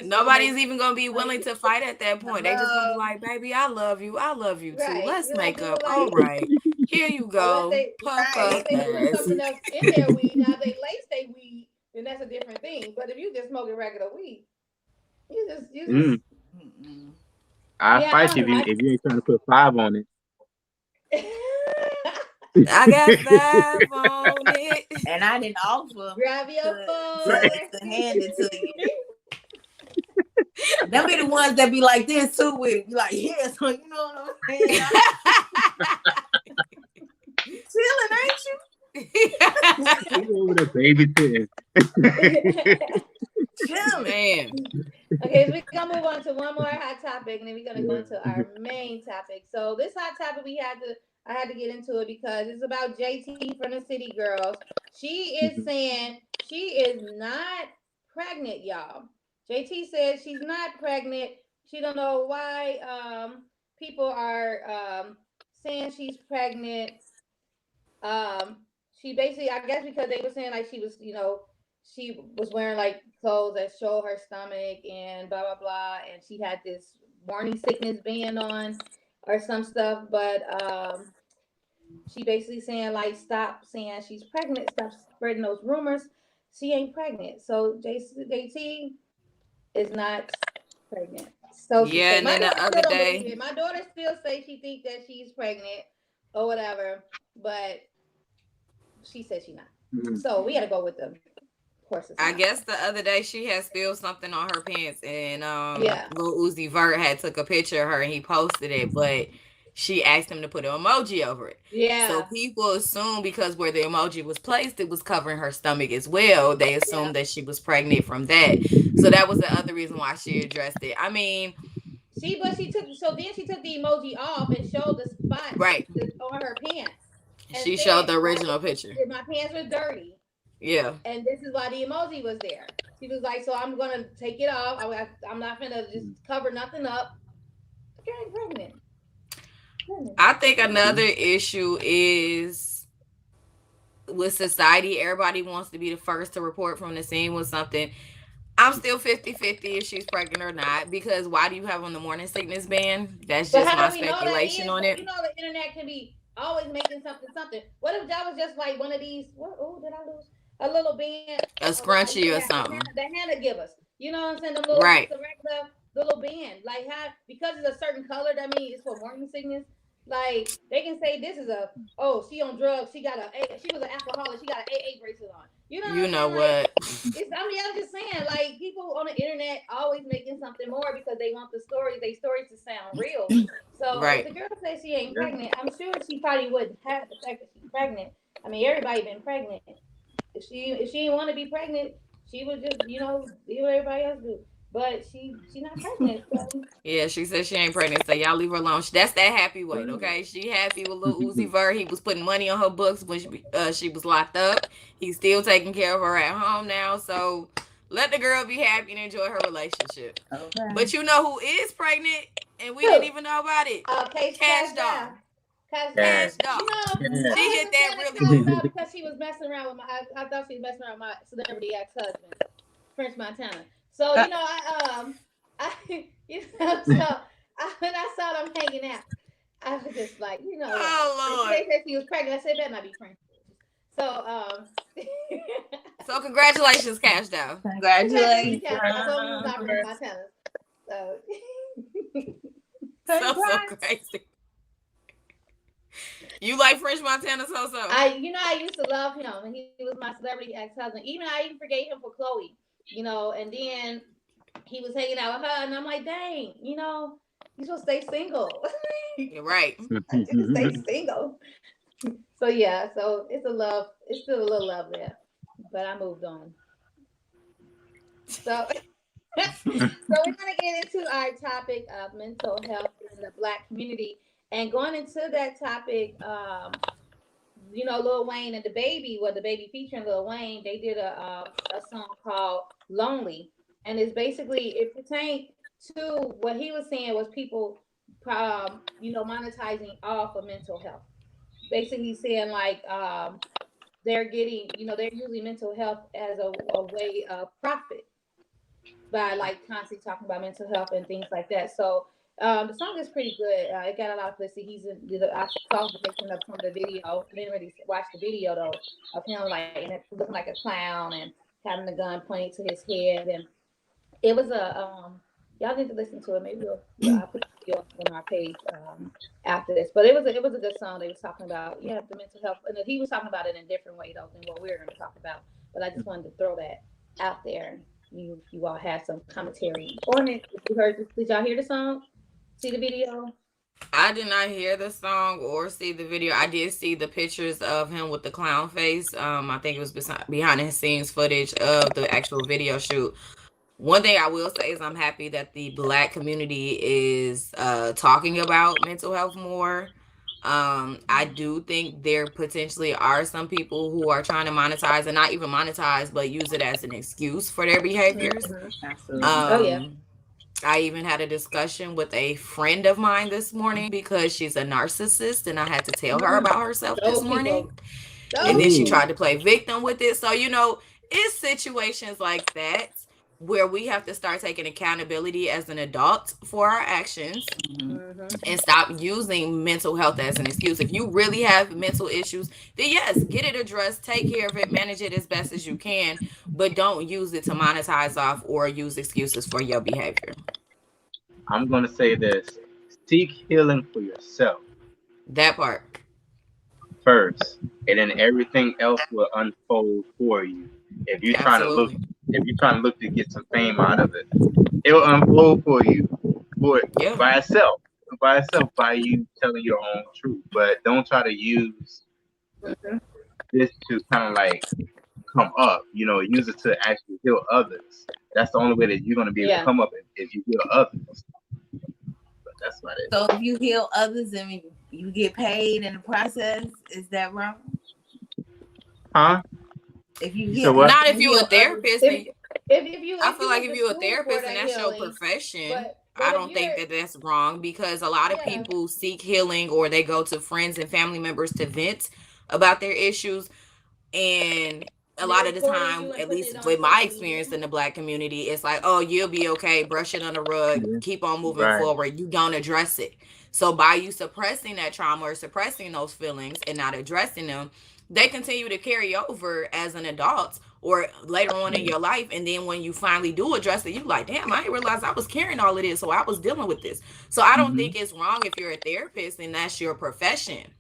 [SPEAKER 3] Nobody's even gonna be willing to fight at that point. They just gonna be like, baby, I love you too.
[SPEAKER 2] Right.
[SPEAKER 3] Let's make up. All right. Here you go. Puff up.
[SPEAKER 2] They put something else in their weed. Now they lace their weed, then that's a different thing. But if you just smoking regular weed, you just
[SPEAKER 4] I'll fight you if you ain't trying to put 5 on it.
[SPEAKER 3] I got 5 on it.
[SPEAKER 5] And I didn't offer
[SPEAKER 2] grab your phone
[SPEAKER 5] to hand it to you. Them be the ones that be like this too, with it. Be like, yeah, so you know what I'm saying? Chilling, ain't you?
[SPEAKER 4] He over there babysitting.
[SPEAKER 3] Man.
[SPEAKER 2] Okay, so we're gonna move on to one more hot topic, and then we're gonna go into our main topic. So this hot topic I had to get into it because it's about JT from the City Girls. She is saying she is not pregnant, y'all. JT says she's not pregnant. She don't know why people are saying she's pregnant. She basically, I guess, because they were saying like she was, she was wearing like clothes that show her stomach and blah blah blah, and she had this morning sickness band on or some stuff. But she basically saying like, stop saying she's pregnant, stop spreading those rumors. She ain't pregnant, so JT is not pregnant. So she
[SPEAKER 3] Yeah,
[SPEAKER 2] said,
[SPEAKER 3] and
[SPEAKER 2] my
[SPEAKER 3] then
[SPEAKER 2] daughter
[SPEAKER 3] the
[SPEAKER 2] still
[SPEAKER 3] other
[SPEAKER 2] don't believe
[SPEAKER 3] day,
[SPEAKER 2] it. My daughter still say she thinks that she's pregnant or whatever, but she said she's not. So we got to go with the horses.
[SPEAKER 3] I guess the other day she had spilled something on her pants, and
[SPEAKER 2] Yeah.
[SPEAKER 3] Lil Uzi Vert had took a picture of her and he posted it, but she asked him to put an emoji over it.
[SPEAKER 2] Yeah.
[SPEAKER 3] So people assume because where the emoji was placed, it was covering her stomach as well. They assumed that she was pregnant from that. So that was the other reason why she addressed it. I mean,
[SPEAKER 2] she took the emoji off and showed the spot
[SPEAKER 3] right
[SPEAKER 2] on her pants. And
[SPEAKER 3] she
[SPEAKER 2] said,
[SPEAKER 3] showed the original picture.
[SPEAKER 2] My pants were dirty.
[SPEAKER 3] Yeah.
[SPEAKER 2] And this is why the emoji was there. She was like, so I'm going to take it off. I'm not going to just cover nothing up. You're pregnant.
[SPEAKER 3] I think another issue is with society. Everybody wants to be the first to report from the scene with something. I'm still 50-50 if she's pregnant or not, because why do you have on the morning sickness ban? That's just my speculation on it.
[SPEAKER 2] You know, the internet can be always making something. What if that was just like one of these, did I lose? A little band.
[SPEAKER 3] A scrunchie or something.
[SPEAKER 2] That Hannah give us. You know what I'm saying? The little,
[SPEAKER 3] right.
[SPEAKER 2] The regular little band. Like, because it's a certain color, that means it's for morning sickness. Like, they can say this is she on drugs. She was an alcoholic. She got an AA bracelet on. You know what? I'm just saying, like, people on the internet always making something more because they want the stories to sound real. So if the girl says she ain't pregnant, I'm sure she probably wouldn't have the fact that she's pregnant. I mean, everybody been pregnant. If she didn't want to be pregnant, she would just, do what everybody else do. But she's not pregnant. So.
[SPEAKER 3] Yeah, she said she ain't pregnant, so y'all leave her alone. That's that happy weight, okay? She happy with Lil Uzi Vert. He was putting money on her books when she was locked up. He's still taking care of her at home now, so let the girl be happy and enjoy her relationship. Okay. But you know who is pregnant, and we didn't even know about it? Cash Doll. Cash Doll. She hit that really
[SPEAKER 2] because she was messing around with I thought she was messing around with my celebrity ex-husband, French Montana. So when I saw them hanging out, I was just like,
[SPEAKER 3] oh Lord.
[SPEAKER 2] They said she was pregnant. I said that might be French. So
[SPEAKER 3] so congratulations, Cash Doll.
[SPEAKER 5] Congratulations.
[SPEAKER 3] So crazy. You like French Montana so?
[SPEAKER 2] I used to love him, and he was my celebrity ex-husband. I even forgave him for Chloe, and then he was hanging out with her, and I'm like, dang, you supposed to stay single.
[SPEAKER 3] You're right.
[SPEAKER 2] Just stay single. So yeah, so it's still a little love there, but I moved on. So we're gonna get into our topic of mental health in the Black community. And going into that topic, Lil Wayne and the Baby featuring Lil Wayne, they did a song called "Lonely," and it pertained to what he was saying was people, monetizing off of mental health. Basically saying like they're getting, they're using mental health as a way of profit by like constantly talking about mental health and things like that. So. The song is pretty good. It got a lot of publicity. I saw the picture of from the video. I didn't really watch the video though of him looking like a clown and having the gun pointed to his head. And it was y'all need to listen to it. Maybe I'll put the video on our page after this. But it was a good song. They was talking about the mental health, and he was talking about it in a different way though than what we're going to talk about. But I just wanted to throw that out there. You all had some commentary on it. Did y'all hear the song? See the video?
[SPEAKER 3] I did not hear the song or see the video. I did see the pictures of him with the clown face. I think it was behind the scenes footage of the actual video shoot. One thing I will say is I'm happy that the Black community is talking about mental health more. I do think there potentially are some people who are trying to monetize, and not even monetize, but use it as an excuse for their behaviors.
[SPEAKER 5] Absolutely.
[SPEAKER 2] Oh yeah.
[SPEAKER 3] I even had a discussion with a friend of mine this morning because she's a narcissist, and I had to tell her about herself this
[SPEAKER 2] Those
[SPEAKER 3] morning.
[SPEAKER 2] people.
[SPEAKER 3] And then
[SPEAKER 2] Those
[SPEAKER 3] she
[SPEAKER 4] Ooh.
[SPEAKER 3] tried to play victim with it. So, it's situations like that where we have to start taking accountability as an adult for our actions and stop using mental health as an excuse. If you really have mental issues, then yes, get it addressed, take care of it, manage it as best as you can, but don't use it to monetize off or use excuses for your behavior.
[SPEAKER 4] I'm gonna say this: seek healing for yourself
[SPEAKER 3] That part.
[SPEAKER 4] first, and then everything else will unfold for you. If you're trying to look,
[SPEAKER 3] Absolutely.
[SPEAKER 4] if you're trying to look to get some fame out of it, it'll unfold for you, for
[SPEAKER 3] Yeah.
[SPEAKER 4] by itself, by you telling your own truth. But don't try to use this to kind of like come up. Use it to actually heal others. That's the only way that you're gonna be able to
[SPEAKER 2] Yeah.
[SPEAKER 4] come up if you heal others. But that's about it.
[SPEAKER 5] So if you heal others and you get paid in the process, is that wrong?
[SPEAKER 4] Huh?
[SPEAKER 5] If you
[SPEAKER 4] You said
[SPEAKER 5] heal,
[SPEAKER 4] what?
[SPEAKER 3] Not if
[SPEAKER 5] you
[SPEAKER 3] you're a
[SPEAKER 5] heal others,
[SPEAKER 3] therapist.
[SPEAKER 2] If you
[SPEAKER 3] I
[SPEAKER 2] like,
[SPEAKER 3] feel
[SPEAKER 2] you
[SPEAKER 3] like
[SPEAKER 2] went
[SPEAKER 3] if
[SPEAKER 2] to
[SPEAKER 3] you're a
[SPEAKER 2] school for
[SPEAKER 3] therapist and
[SPEAKER 2] that
[SPEAKER 3] that's your
[SPEAKER 2] healing,
[SPEAKER 3] profession,
[SPEAKER 2] but
[SPEAKER 3] I
[SPEAKER 2] if
[SPEAKER 3] don't think
[SPEAKER 2] you're
[SPEAKER 3] that that's wrong, because a lot of
[SPEAKER 2] yeah.
[SPEAKER 3] people seek healing or they go to friends and family members to vent about their issues. And a
[SPEAKER 2] They're
[SPEAKER 3] lot of the
[SPEAKER 2] recording
[SPEAKER 3] time,
[SPEAKER 2] you and
[SPEAKER 3] at
[SPEAKER 2] putting it
[SPEAKER 3] least
[SPEAKER 2] on
[SPEAKER 3] with my
[SPEAKER 2] social
[SPEAKER 3] experience
[SPEAKER 2] media.
[SPEAKER 3] in the Black community, it's like, oh, you'll be okay, brush it on the rug,
[SPEAKER 4] Yeah.
[SPEAKER 3] keep on moving
[SPEAKER 4] Right.
[SPEAKER 3] forward. You don't address it. So by you suppressing that trauma or suppressing those feelings and not addressing them, they continue to carry over as an adult or later on in
[SPEAKER 4] Yeah.
[SPEAKER 3] your life. And then when you finally do address it, you like, damn, I didn't realize I was carrying all of this. So I was dealing with this. So I don't
[SPEAKER 4] Mm-hmm.
[SPEAKER 3] think it's wrong if you're a therapist and that's your profession.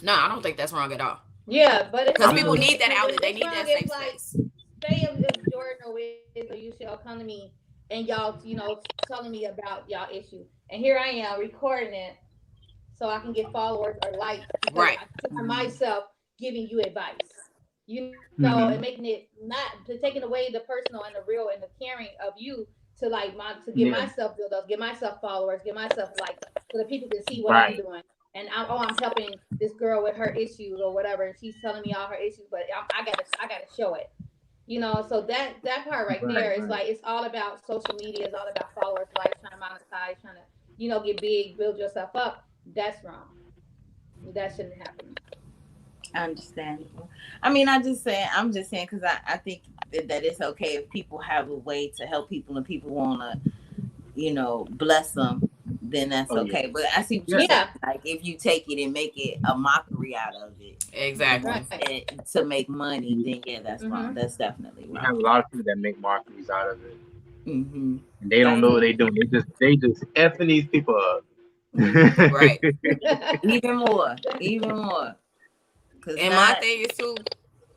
[SPEAKER 3] No, I don't think that's wrong at all.
[SPEAKER 2] Yeah, but it's
[SPEAKER 3] Because
[SPEAKER 4] I'm
[SPEAKER 3] people
[SPEAKER 2] wrong.
[SPEAKER 4] gonna.
[SPEAKER 3] need that outlet. They
[SPEAKER 2] It's
[SPEAKER 3] need
[SPEAKER 2] wrong
[SPEAKER 3] that
[SPEAKER 2] if
[SPEAKER 3] safe
[SPEAKER 2] like
[SPEAKER 3] space.
[SPEAKER 2] say if Jordan or Wiz or you shall come to me and y'all telling me about y'all issue, and here I am recording it so I can get followers or likes because
[SPEAKER 3] Right.
[SPEAKER 2] I myself giving you advice, and
[SPEAKER 4] Mm-hmm.
[SPEAKER 2] making it not to taking away the personal and the real and the caring of you to to get
[SPEAKER 4] Yeah.
[SPEAKER 2] myself build up, get myself followers, get myself likes, so that people can see what I'm
[SPEAKER 4] Right.
[SPEAKER 2] doing. And I'm helping this girl with her issues or whatever, and she's telling me all her issues, but I gotta show it. So that part right
[SPEAKER 4] Right.
[SPEAKER 2] there is
[SPEAKER 4] Right.
[SPEAKER 2] like it's all about social media, it's all about followers, likes, trying to monetize, trying to get big, build yourself up. That's wrong. That shouldn't happen.
[SPEAKER 5] understandable. I mean, I'm just saying because I think that it's okay if people have a way to help people and people want to, bless them, then that's
[SPEAKER 4] Oh yeah.
[SPEAKER 5] okay. But I see what you're
[SPEAKER 4] Yeah.
[SPEAKER 5] saying.
[SPEAKER 2] Yeah,
[SPEAKER 5] Like if you take it and make it a mockery out of it,
[SPEAKER 3] Exactly.
[SPEAKER 2] right.
[SPEAKER 5] to make money,
[SPEAKER 4] You,
[SPEAKER 5] then yeah, that's wrong.
[SPEAKER 2] Mm-hmm.
[SPEAKER 5] That's definitely
[SPEAKER 4] you have
[SPEAKER 5] wrong.
[SPEAKER 4] a lot of people that make mockeries out of it,
[SPEAKER 5] Mm-hmm.
[SPEAKER 4] and they don't know what
[SPEAKER 2] Mm-hmm.
[SPEAKER 4] they're doing. They just effing these people up.
[SPEAKER 3] Right.
[SPEAKER 5] Even more, even more. Cause
[SPEAKER 3] And my
[SPEAKER 5] not.
[SPEAKER 3] thing is too,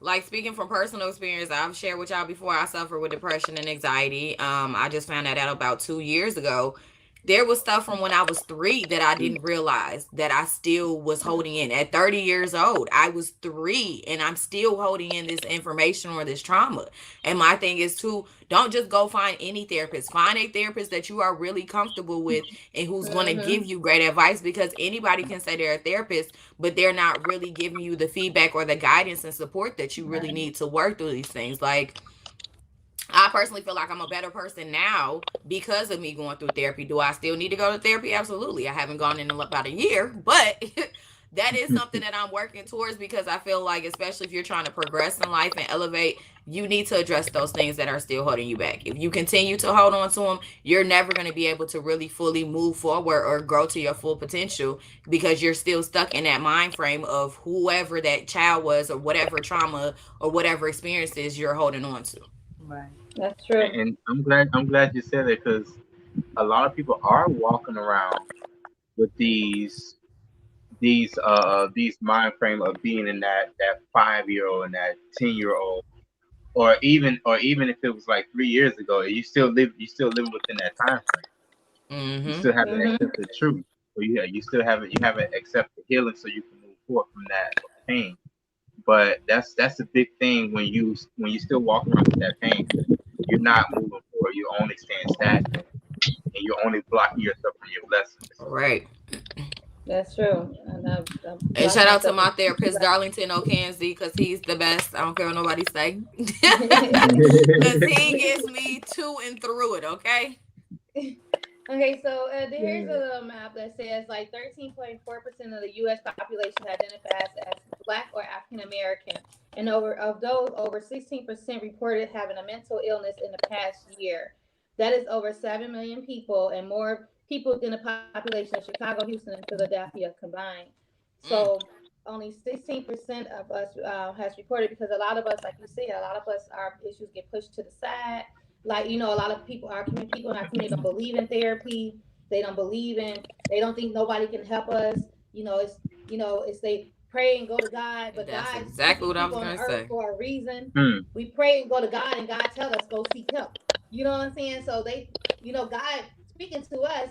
[SPEAKER 3] like speaking from personal experience, I've shared with y'all before, I suffer with depression and anxiety. I just found that out about 2 years ago. There was stuff from when I was 3 that I didn't realize that I still was holding in. At 30 years old, I was 3 and I'm still holding in this information or this trauma. And my thing is too, don't just go find any therapist. Find a therapist that you are really comfortable with and who's going to
[SPEAKER 2] Mm-hmm.
[SPEAKER 3] give you great advice, because anybody can say they're a therapist, but they're not really giving you the feedback or the guidance and support that you really need to work through these things. Like, I personally feel like I'm a better person now because of me going through therapy. Do I still need to go to therapy? Absolutely. I haven't gone in about a year, but that is something that I'm working towards, because I feel like, especially if you're trying to progress in life and elevate, you need to address those things that are still holding you back. If you continue to hold on to them, you're never going to be able to really fully move forward or grow to your full potential, because you're still stuck in that mind frame of whoever that child was or whatever trauma or whatever experiences you're holding on to.
[SPEAKER 5] Right.
[SPEAKER 2] That's true.
[SPEAKER 4] And I'm glad you said that, because a lot of people are walking around with these mind frame of being in that 5-year-old and that 10-year-old, or even if it was like 3 years ago, you still living within that time frame. You
[SPEAKER 3] Mm-hmm.
[SPEAKER 4] still have to
[SPEAKER 2] Mm-hmm.
[SPEAKER 4] accept the truth. So you still haven't accepted healing, so you can move forward from that pain. But that's a big thing when you still walk around with that pain. You're not moving forward. You're only staying stagnant, and you're only blocking yourself from your blessings.
[SPEAKER 3] Right.
[SPEAKER 2] That's true.
[SPEAKER 3] And shout out to my therapist, Darlington O'Kansas, because he's the best. I don't care what nobody say. Because he gets me to and through it, okay?
[SPEAKER 2] Okay, so here's a little map that says like 13.4% of the U.S. population identifies as Black or African American, and of those, over 16% reported having a mental illness in the past year. That is over 7 million people, and more people than the population of Chicago, Houston, and Philadelphia combined. So only 16% of us has reported, because a lot of us, like you said, a lot of us, our issues get pushed to the side. Like, a lot of people, people in our community don't believe in therapy. They don't think nobody can help us. It's they pray and go to God, but
[SPEAKER 3] That's
[SPEAKER 2] God
[SPEAKER 3] exactly what I was
[SPEAKER 2] going
[SPEAKER 3] gonna say.
[SPEAKER 2] for a reason. We pray and go to God, and God tells us go seek help. You know what I'm saying? So they, God speaking to us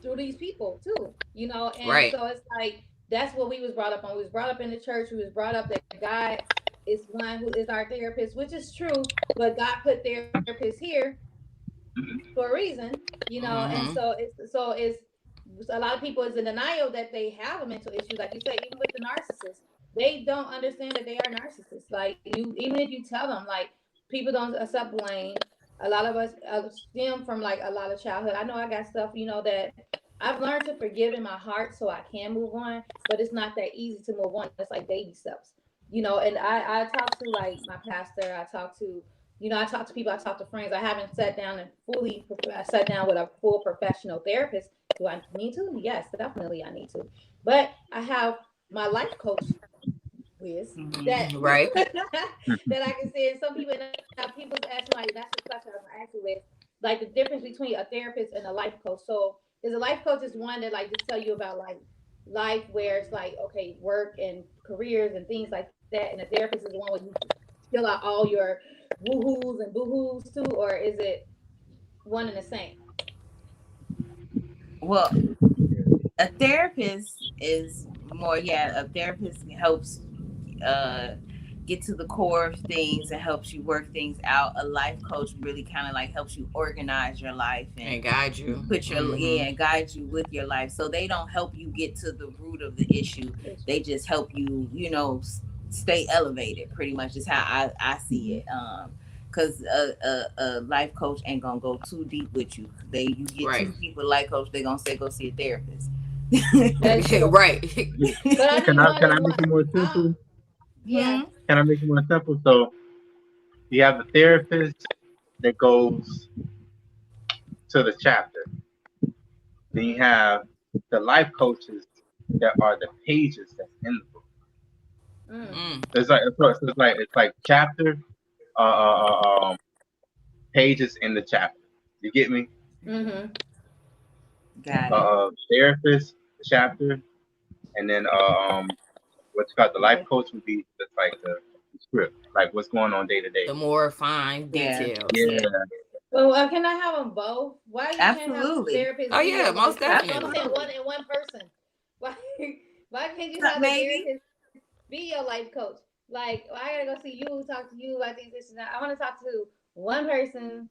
[SPEAKER 2] through these people too. And
[SPEAKER 3] Right.
[SPEAKER 2] so it's like that's what we was brought up on. We was brought up in the church. We was brought up that God is one who is our therapist, which is true, but God put therapists here for a reason, and so it's a lot of people is in denial that they have a mental issue. Like you said, even with the narcissists, they don't understand that they are narcissists. Like even if you tell them, like, people don't accept blame. A lot of us stem from like a lot of childhood. I know I got stuff, that I've learned to forgive in my heart so I can move on, but it's not that easy to move on. It's like baby steps. And I talk to like my pastor, I talk to people, I talk to friends. I haven't sat down with a full professional therapist. Do I need to? Yes, definitely I need to. But I have my life coach, Wizz, that
[SPEAKER 3] Right.
[SPEAKER 2] that I can say. And some people asking, like, that's the question I was gonna ask you, with like the difference between a therapist and a life coach. So is a life coach is one that like just tell you about like life, where it's like, okay, work and careers and things like that, and a therapist is the one where you fill out all your woohoos and boohoos too, or is it one and the same?
[SPEAKER 5] Well, a therapist is more, a therapist helps get to the core of things and helps you work things out. A life coach really kind of like helps you organize your life and
[SPEAKER 3] guide you.
[SPEAKER 5] Put your and guide you with your life. So they don't help you get to the root of the issue. They just help you, stay elevated. Pretty much is how I see it. Because a life coach ain't gonna go too deep with you. You get too deep with a life coach, they gonna say go see a therapist.
[SPEAKER 3] Right.
[SPEAKER 4] Can I make it more simple?
[SPEAKER 2] Yeah.
[SPEAKER 4] Can I make it more simple? So you have a therapist that goes to the chapter. Then you have the life coaches that are the pages that's in the book. It's like chapter, pages in the chapter. You get me?
[SPEAKER 5] Got it.
[SPEAKER 4] Therapist chapter, and then what's called the life coach would be just like the script, like what's going on day to day.
[SPEAKER 3] The more fine details.
[SPEAKER 4] Yeah.
[SPEAKER 2] Well, can I have them both? Why you can't have therapists?
[SPEAKER 3] Oh yeah, most definitely.
[SPEAKER 2] One person. Why can't you have a therapist be your life coach? Like, I gotta go see you, talk to you about this and that. I want to talk to one person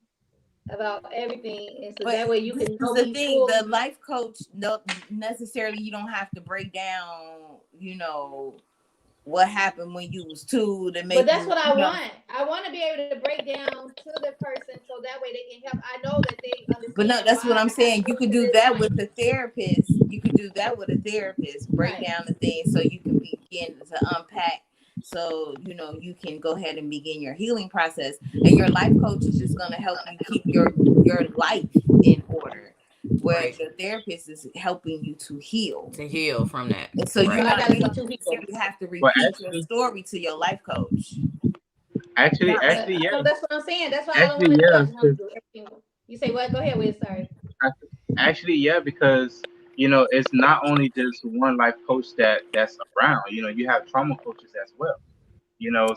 [SPEAKER 2] about everything, and so that way you can know
[SPEAKER 5] the thing. The life coach, no, necessarily you don't have to break down, what happened when you was 2 to make.
[SPEAKER 2] But that's what I want. I want to be able to break down to the person so that way they can help. I know that they understand.
[SPEAKER 5] But no, that's what I'm saying. You could do that with the therapist. Break down the things so you can begin to unpack. So, you can go ahead and begin your healing process. And your life coach is just going to help you keep your life in order. Whereas your therapist is helping you to heal.
[SPEAKER 3] From that.
[SPEAKER 5] And so you have to repeat your story to your life coach.
[SPEAKER 4] Actually, yeah.
[SPEAKER 2] So that's what I'm saying. That's why I don't want to do everything. You say what? Go ahead, Wiz. Sorry.
[SPEAKER 4] Actually, yeah, because it's not only just one life coach that's around. You have trauma coaches as well.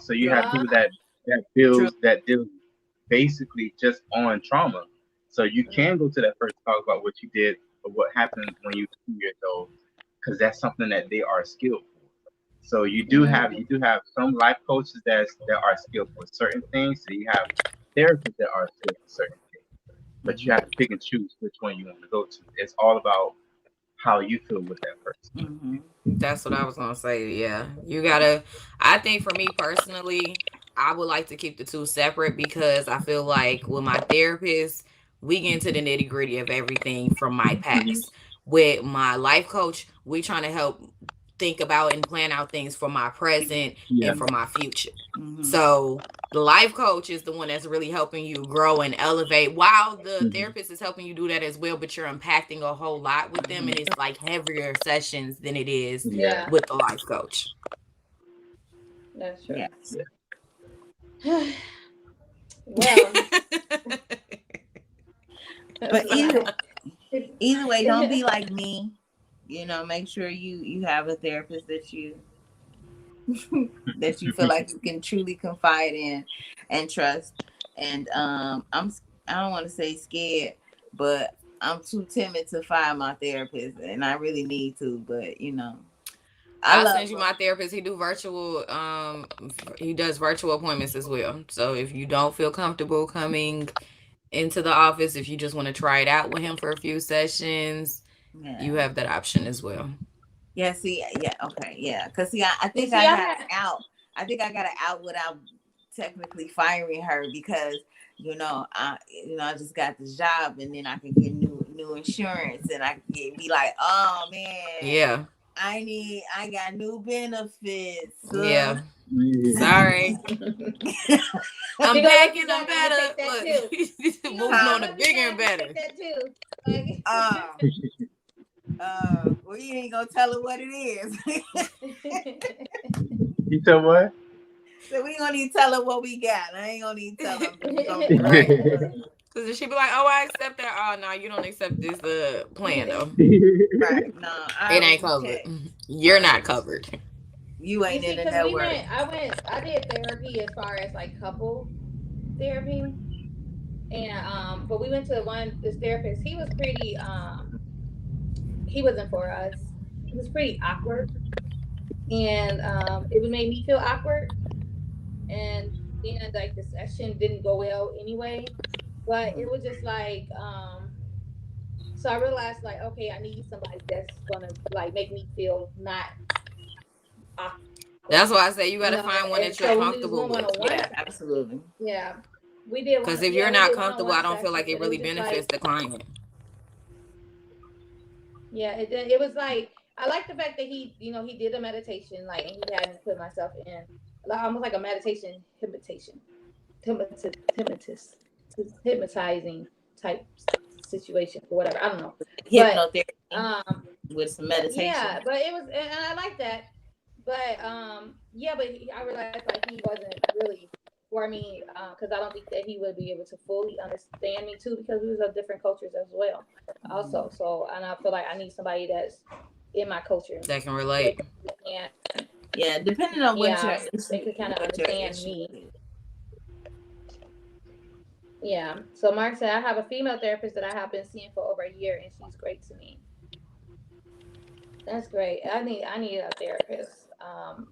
[SPEAKER 4] So you have people that deal basically just on trauma. So you can go to that first talk about what you did of what happens when you're 2 years old, because that's something that they are skilled for. So you do have some life coaches that are skilled for certain things. So you have therapists that are skilled for certain things, but you have to pick and choose which one you want to go to. It's all about how you feel with that person.
[SPEAKER 3] That's what I was gonna say. Yeah, you gotta. I think for me personally, I would like to keep the two separate because I feel like with my therapist, we get into the nitty gritty of everything from my past. With my life coach, we trying to help think about and plan out things for my present and for my future. So the life coach is the one that's really helping you grow and elevate, while the therapist is helping you do that as well, but you're impacting a whole lot with them, and it's like heavier sessions than it is with the life coach.
[SPEAKER 2] That's true.
[SPEAKER 5] Yes.
[SPEAKER 2] Well,
[SPEAKER 5] but either way, don't be like me. Make sure you have a therapist that you that you feel like you can truly confide in and trust. And I don't want to say scared, but I'm too timid to find my therapist, and I really need to. But
[SPEAKER 3] I'll send you my therapist. He does virtual appointments as well. So if you don't feel comfortable coming into the office, if you just want to try it out with him for a few sessions, you have that option as well.
[SPEAKER 5] Yeah, okay, yeah. Because I think I got it out. I think I got it out without technically firing her because I just got this job, and then I can get new insurance, and I can be like, oh man,
[SPEAKER 3] yeah,
[SPEAKER 5] I got new benefits.
[SPEAKER 3] Yeah. Sorry. I'm back and I'm better. Look, moving on to bigger and better.
[SPEAKER 5] Well, you ain't gonna tell her what it is.
[SPEAKER 4] You said what?
[SPEAKER 5] So we gonna need to tell her what we got. I ain't gonna need to tell her.
[SPEAKER 3] Right. Because she be like, "Oh, I accept that." Oh, no, you don't accept this plan though.
[SPEAKER 5] Right? No,
[SPEAKER 3] it ain't covered. Okay. You're not covered.
[SPEAKER 5] You ain't in the network.
[SPEAKER 2] I did therapy as far as like couple therapy, and but we went to this therapist. He was pretty he wasn't for us. It was pretty awkward, and it made me feel awkward, and like the session didn't go well anyway. But it was just like so I realized like, okay, I need somebody that's gonna like make me feel not awkward.
[SPEAKER 3] That's why I say you gotta find one that you're comfortable with.
[SPEAKER 5] Yeah, absolutely.
[SPEAKER 2] Yeah, we did.
[SPEAKER 3] Because if you're not comfortable, I don't feel like it really benefits the client.
[SPEAKER 2] Yeah, it was like, I like the fact that he did a meditation, like, and he had me put myself in almost like a meditation hypnotizing type situation or whatever. I don't know.
[SPEAKER 5] Hypnotherapy with some meditation.
[SPEAKER 2] Yeah, but it was, and I like that. But but I realized like he wasn't really for me because I don't think that he would be able to fully understand me too, because we was of different cultures as well. Also, so, and I feel like I need somebody that's in my culture
[SPEAKER 3] that can relate.
[SPEAKER 5] Yeah, depending on what
[SPEAKER 2] they could kind of understand me. Yeah. So Mark said, I have a female therapist that I have been seeing for over a year, and she's great to me. That's great. I need a therapist.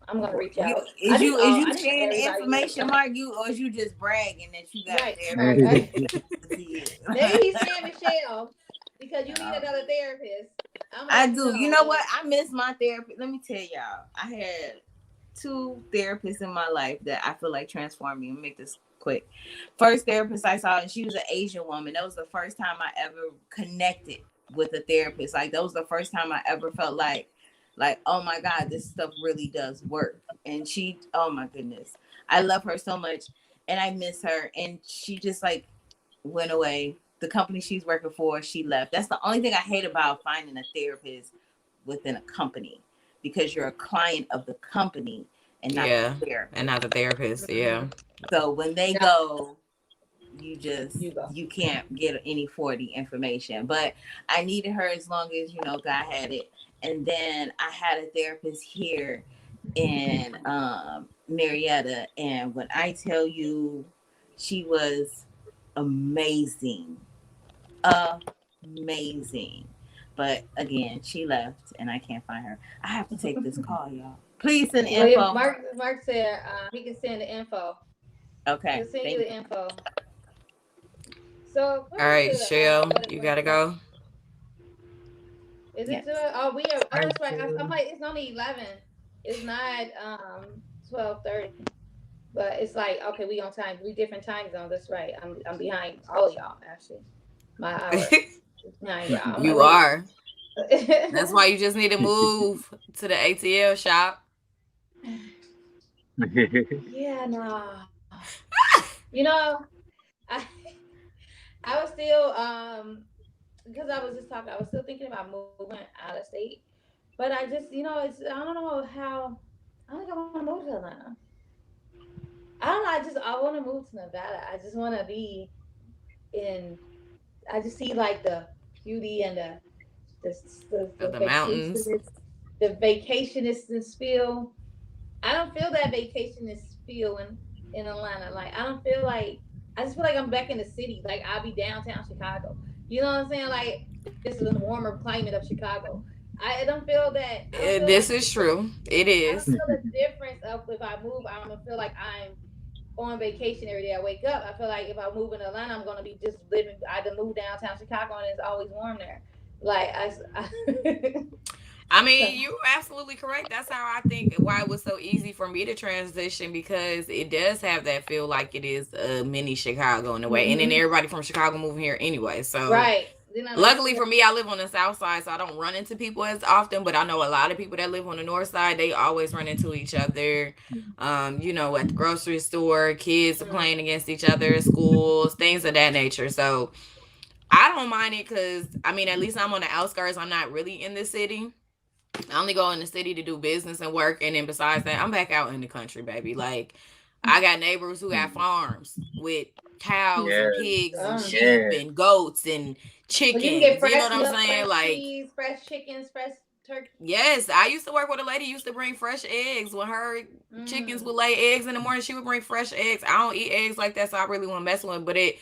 [SPEAKER 2] I'm gonna reach out.
[SPEAKER 5] Is you sharing the information, Mark? Or is you just bragging that you got a therapist?
[SPEAKER 2] Maybe he's saying, Michelle, because you need another therapist.
[SPEAKER 5] I do. You know what? I miss my therapist. Let me tell y'all. I had 2 therapists in my life that I feel like transformed me. I'll make this quick. First therapist I saw, and she was an Asian woman. That was the first time I ever connected with a therapist. Like, that was the first time I ever felt like, oh my God, this stuff really does work. And she, oh my goodness, I love her so much, and I miss her. And she just like went away. The company she's working for, she left. That's the only thing I hate about finding a therapist within a company, because you're a client of the company and not the therapist.
[SPEAKER 3] And not the therapist. Yeah.
[SPEAKER 5] So when they go, you can't get any 40 information. But I needed her as long as God had it. And then I had a therapist here in Marietta, and when I tell you, she was amazing. But again, she left and I can't find her. I have to take this call, y'all. Please send info.
[SPEAKER 2] Mark said he can send the info.
[SPEAKER 5] Okay.
[SPEAKER 2] He'll send you the info. So
[SPEAKER 3] all right, Shell, you gotta go.
[SPEAKER 2] Is it 2? Oh, we are. Oh, that's right. I'm like, it's only 11. It's not 12:30. But it's like, okay, we on time. We different time zones. That's right. I'm behind all of y'all actually. My hour is behind y'all.
[SPEAKER 3] You are. That's why you just need to move to the ATL shop.
[SPEAKER 2] Yeah, no. You know, I was still because I was just talking. I was still thinking about moving out of state, but I just it's I don't know how. I don't think I want to move to Atlanta. I don't know. I want to move to Nevada. I just want to be in. I just see like the beauty and the
[SPEAKER 3] mountains,
[SPEAKER 2] the vacationist feel. I don't feel that vacationist feel in Atlanta. Like I don't feel like I just feel like I'm back in the city. Like I'll be downtown Chicago. You know what I'm saying? Like this is a warmer climate of Chicago. I don't feel that.
[SPEAKER 3] This is true. It is.
[SPEAKER 2] I don't feel the difference of if I move. I'm gonna feel like I'm on vacation every day I wake up. I feel like if I move in Atlanta, I'm gonna be just living. I had to move downtown Chicago, and it's always warm there. Like
[SPEAKER 3] I mean, you're absolutely correct. That's how I think why it was so easy for me to transition, because it does have that feel like it is a mini Chicago in a way. And then everybody from Chicago moving here anyway. So
[SPEAKER 2] right.
[SPEAKER 3] Luckily for me, I live on the south side, so I don't run into people as often. But I know a lot of people that live on the north side, they always run into each other. At the grocery store, kids are playing against each other, schools, things of that nature. So I don't mind it because, at least I'm on the outskirts. I'm not really in the city. I only go in the city to do business and work. And then besides that, I'm back out in the country, baby. Like, I got neighbors who got farms with cows and pigs and sheep and goats and chickens. You know what I'm saying?
[SPEAKER 2] Like cheese, fresh chickens, fresh turkey.
[SPEAKER 3] Yes, I used to work with a lady who used to bring fresh eggs. When her chickens would lay eggs in the morning, she would bring fresh eggs. I don't eat eggs like that, so I really want to mess with them. But it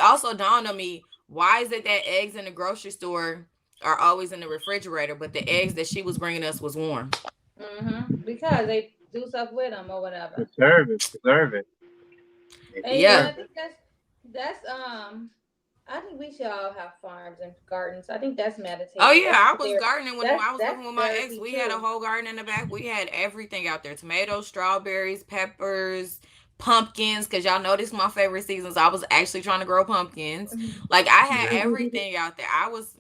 [SPEAKER 3] also dawned on me, why is it that eggs in the grocery store are always in the refrigerator, but the eggs that she was bringing us was warm?
[SPEAKER 2] Because they do stuff with them or whatever.
[SPEAKER 4] Preserve it.
[SPEAKER 2] And yeah, I think that's I think we should all have farms and gardens. I think that's meditation.
[SPEAKER 3] Oh yeah, I was gardening when I was living with my ex. We had a whole garden in the back. We had everything out there: tomatoes, strawberries, peppers, pumpkins. Because y'all know this is my favorite seasons. I was actually trying to grow pumpkins. Like I had everything out there. I was.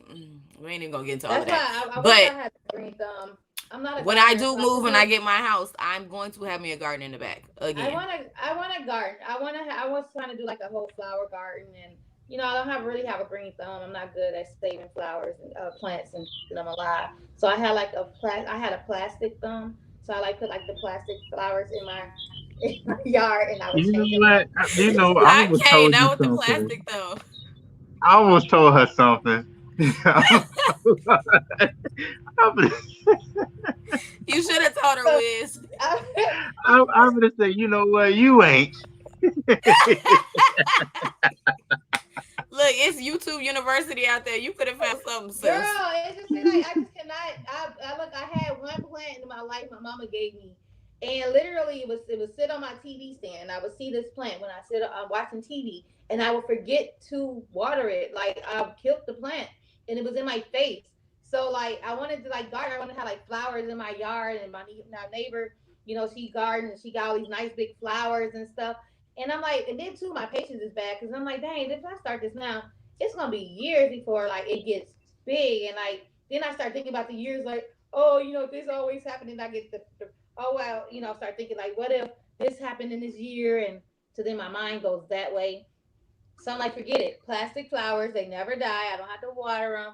[SPEAKER 3] We ain't even gonna get into all of that.
[SPEAKER 2] I had a green thumb. I'm not.
[SPEAKER 3] When I do move and I get my house, I'm going to have me a garden in the back again.
[SPEAKER 2] I want a garden. I was trying to do like a whole flower garden, and I don't really have a green thumb. I'm not good at saving flowers and plants and keeping them alive. So I had like a plastic thumb. So I put like the plastic flowers in my yard, and I was changing.
[SPEAKER 4] I was told you something.
[SPEAKER 3] The plastic thumb.
[SPEAKER 4] I almost told her something.
[SPEAKER 3] You should have told her, Wizz.
[SPEAKER 4] I'm gonna say, you know what, you ain't.
[SPEAKER 2] Look,
[SPEAKER 3] it's YouTube University out there. You could have found something, sis.
[SPEAKER 2] Girl, it's just like I just cannot. I had one plant in my life my mama gave me, and literally it would sit on my TV stand, and I would see this plant when I sit watching TV, and I would forget to water it. Like I killed the plant, and it was in my face. So like I wanted to garden. I wanted to have like flowers in my yard, and my neighbor, she gardened and she got all these nice big flowers and stuff. And I'm like, and then too, my patience is bad because I'm like, dang, if I start this now, it's gonna be years before it gets big. And then I start thinking about the years, this always happened, and I get start thinking what if this happened in this year, and so then my mind goes that way. So I'm like, forget it. Plastic flowers, they never die. I don't have to water them.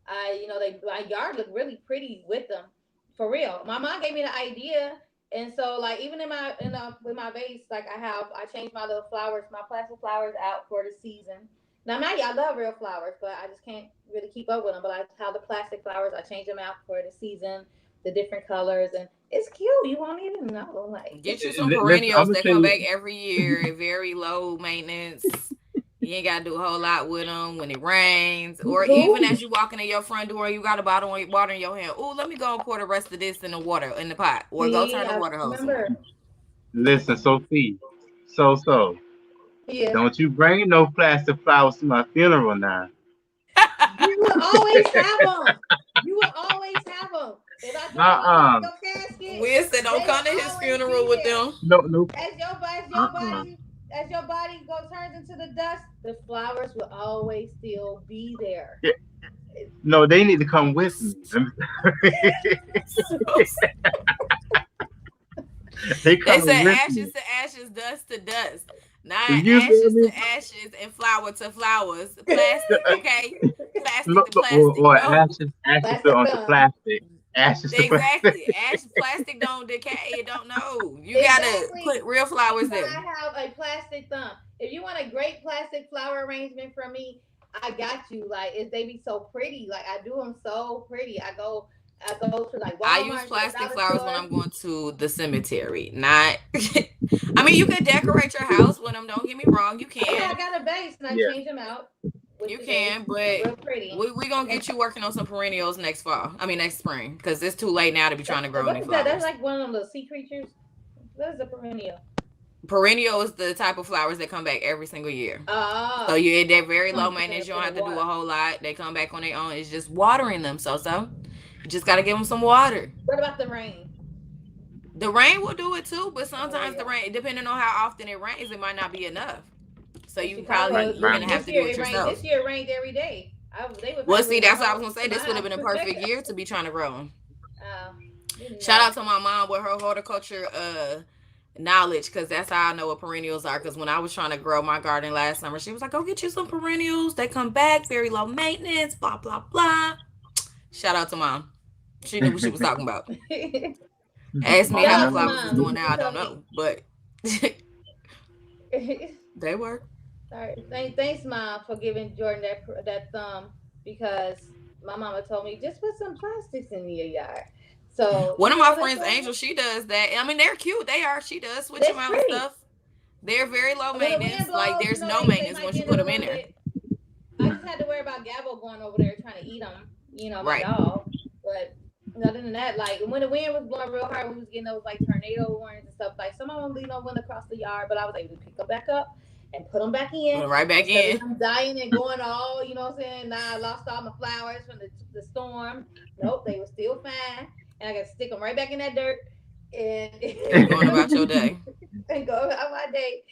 [SPEAKER 2] My yard look really pretty with them, for real. My mom gave me the idea. And so, even with my vase, I changed my little flowers, my plastic flowers out for the season. Now, I love real flowers, but I just can't really keep up with them. But how the plastic flowers, I change them out for the season, the different colors, and it's cute. You won't even know.
[SPEAKER 3] Get you some perennials that come back every year, very low maintenance. You ain't gotta do a whole lot with them when it rains, or even as you walking in your front door, you got a bottle of water in your hand. Oh, let me go and pour the rest of this in the water in the pot, or go turn the water hose on.
[SPEAKER 4] Listen, Sophie. So.
[SPEAKER 2] Yeah.
[SPEAKER 4] Don't you bring no plastic flowers to my funeral now.
[SPEAKER 2] You will always have them. You will always have them. If I drop your casket,
[SPEAKER 3] Wizz said don't come to his funeral with them.
[SPEAKER 4] No.
[SPEAKER 2] As your body turns into the dust, the flowers will always still be there.
[SPEAKER 4] Yeah. No, they need to come with me.
[SPEAKER 3] They said ashes to ashes, dust to dust. Not ashes to ashes and flower to flowers. Plastic, okay? Plastic to plastic.
[SPEAKER 4] Or ashes onto plastic. Ashes to
[SPEAKER 3] plastic. Plastic don't decay. It don't know. You gotta put real flowers there.
[SPEAKER 2] I have a plastic thumb. If you want a great plastic flower arrangement from me, I got you. Like, they be so pretty. Like, I do them so pretty. I go to like Walmart.
[SPEAKER 3] I use plastic flowers when I'm going to the cemetery. Not, I mean, you can decorate your house with them. Don't get me wrong. You can.
[SPEAKER 2] Yeah, I got a base and I change them out.
[SPEAKER 3] You can, but we're going to get you working on some perennials next spring. Because it's too late now to be trying to grow any flowers.
[SPEAKER 2] That's like one of the sea creatures. What is a perennial?
[SPEAKER 3] Perennial is the type of flowers that come back every single year.
[SPEAKER 2] Oh.
[SPEAKER 3] So they're very low maintenance. You don't have to do a whole lot. They come back on their own. It's just watering them. So. You just got to give them some water.
[SPEAKER 2] What about the rain?
[SPEAKER 3] The rain will do it too, but sometimes the rain, depending on how often it rains, it might not be enough. So you're going to have to do it yourself.
[SPEAKER 2] This year it rained every day.
[SPEAKER 3] Well, see, that's what I was going to say. This would have been a perfect year to be trying to grow them. Shout out to my mom with her horticulture knowledge, because that's how I know what perennials are. Because when I was trying to grow my garden last summer, she was like, go get you some perennials. They come back, very low maintenance, blah, blah, blah. Shout out to mom. She knew what she was talking about. Ask me how the flowers is doing now. I don't know, but they work.
[SPEAKER 2] All right. Thanks, Mom, for giving Jordan that thumb, because my mama told me just put some plastics in your yard. So
[SPEAKER 3] one of my friends, Angel, she does that. I mean, they're cute. They are. She does switch them out and stuff. They're very low maintenance. Like, there's no maintenance once you put them in there.
[SPEAKER 2] I just had to worry about Gabbo going over there trying to eat them. My dog. But other than that, like, when the wind was blowing real hard, we was getting those like tornado warnings and stuff. Like, some of them went across the yard, but I was able to pick them back up and put them back in.
[SPEAKER 3] Put them right back in.
[SPEAKER 2] I'm dying and going all, you know what I'm saying? Now I lost all my flowers from the storm. Nope, they were still fine, and I got to stick them right back in that dirt and
[SPEAKER 3] going about your day.
[SPEAKER 2] And go about my day.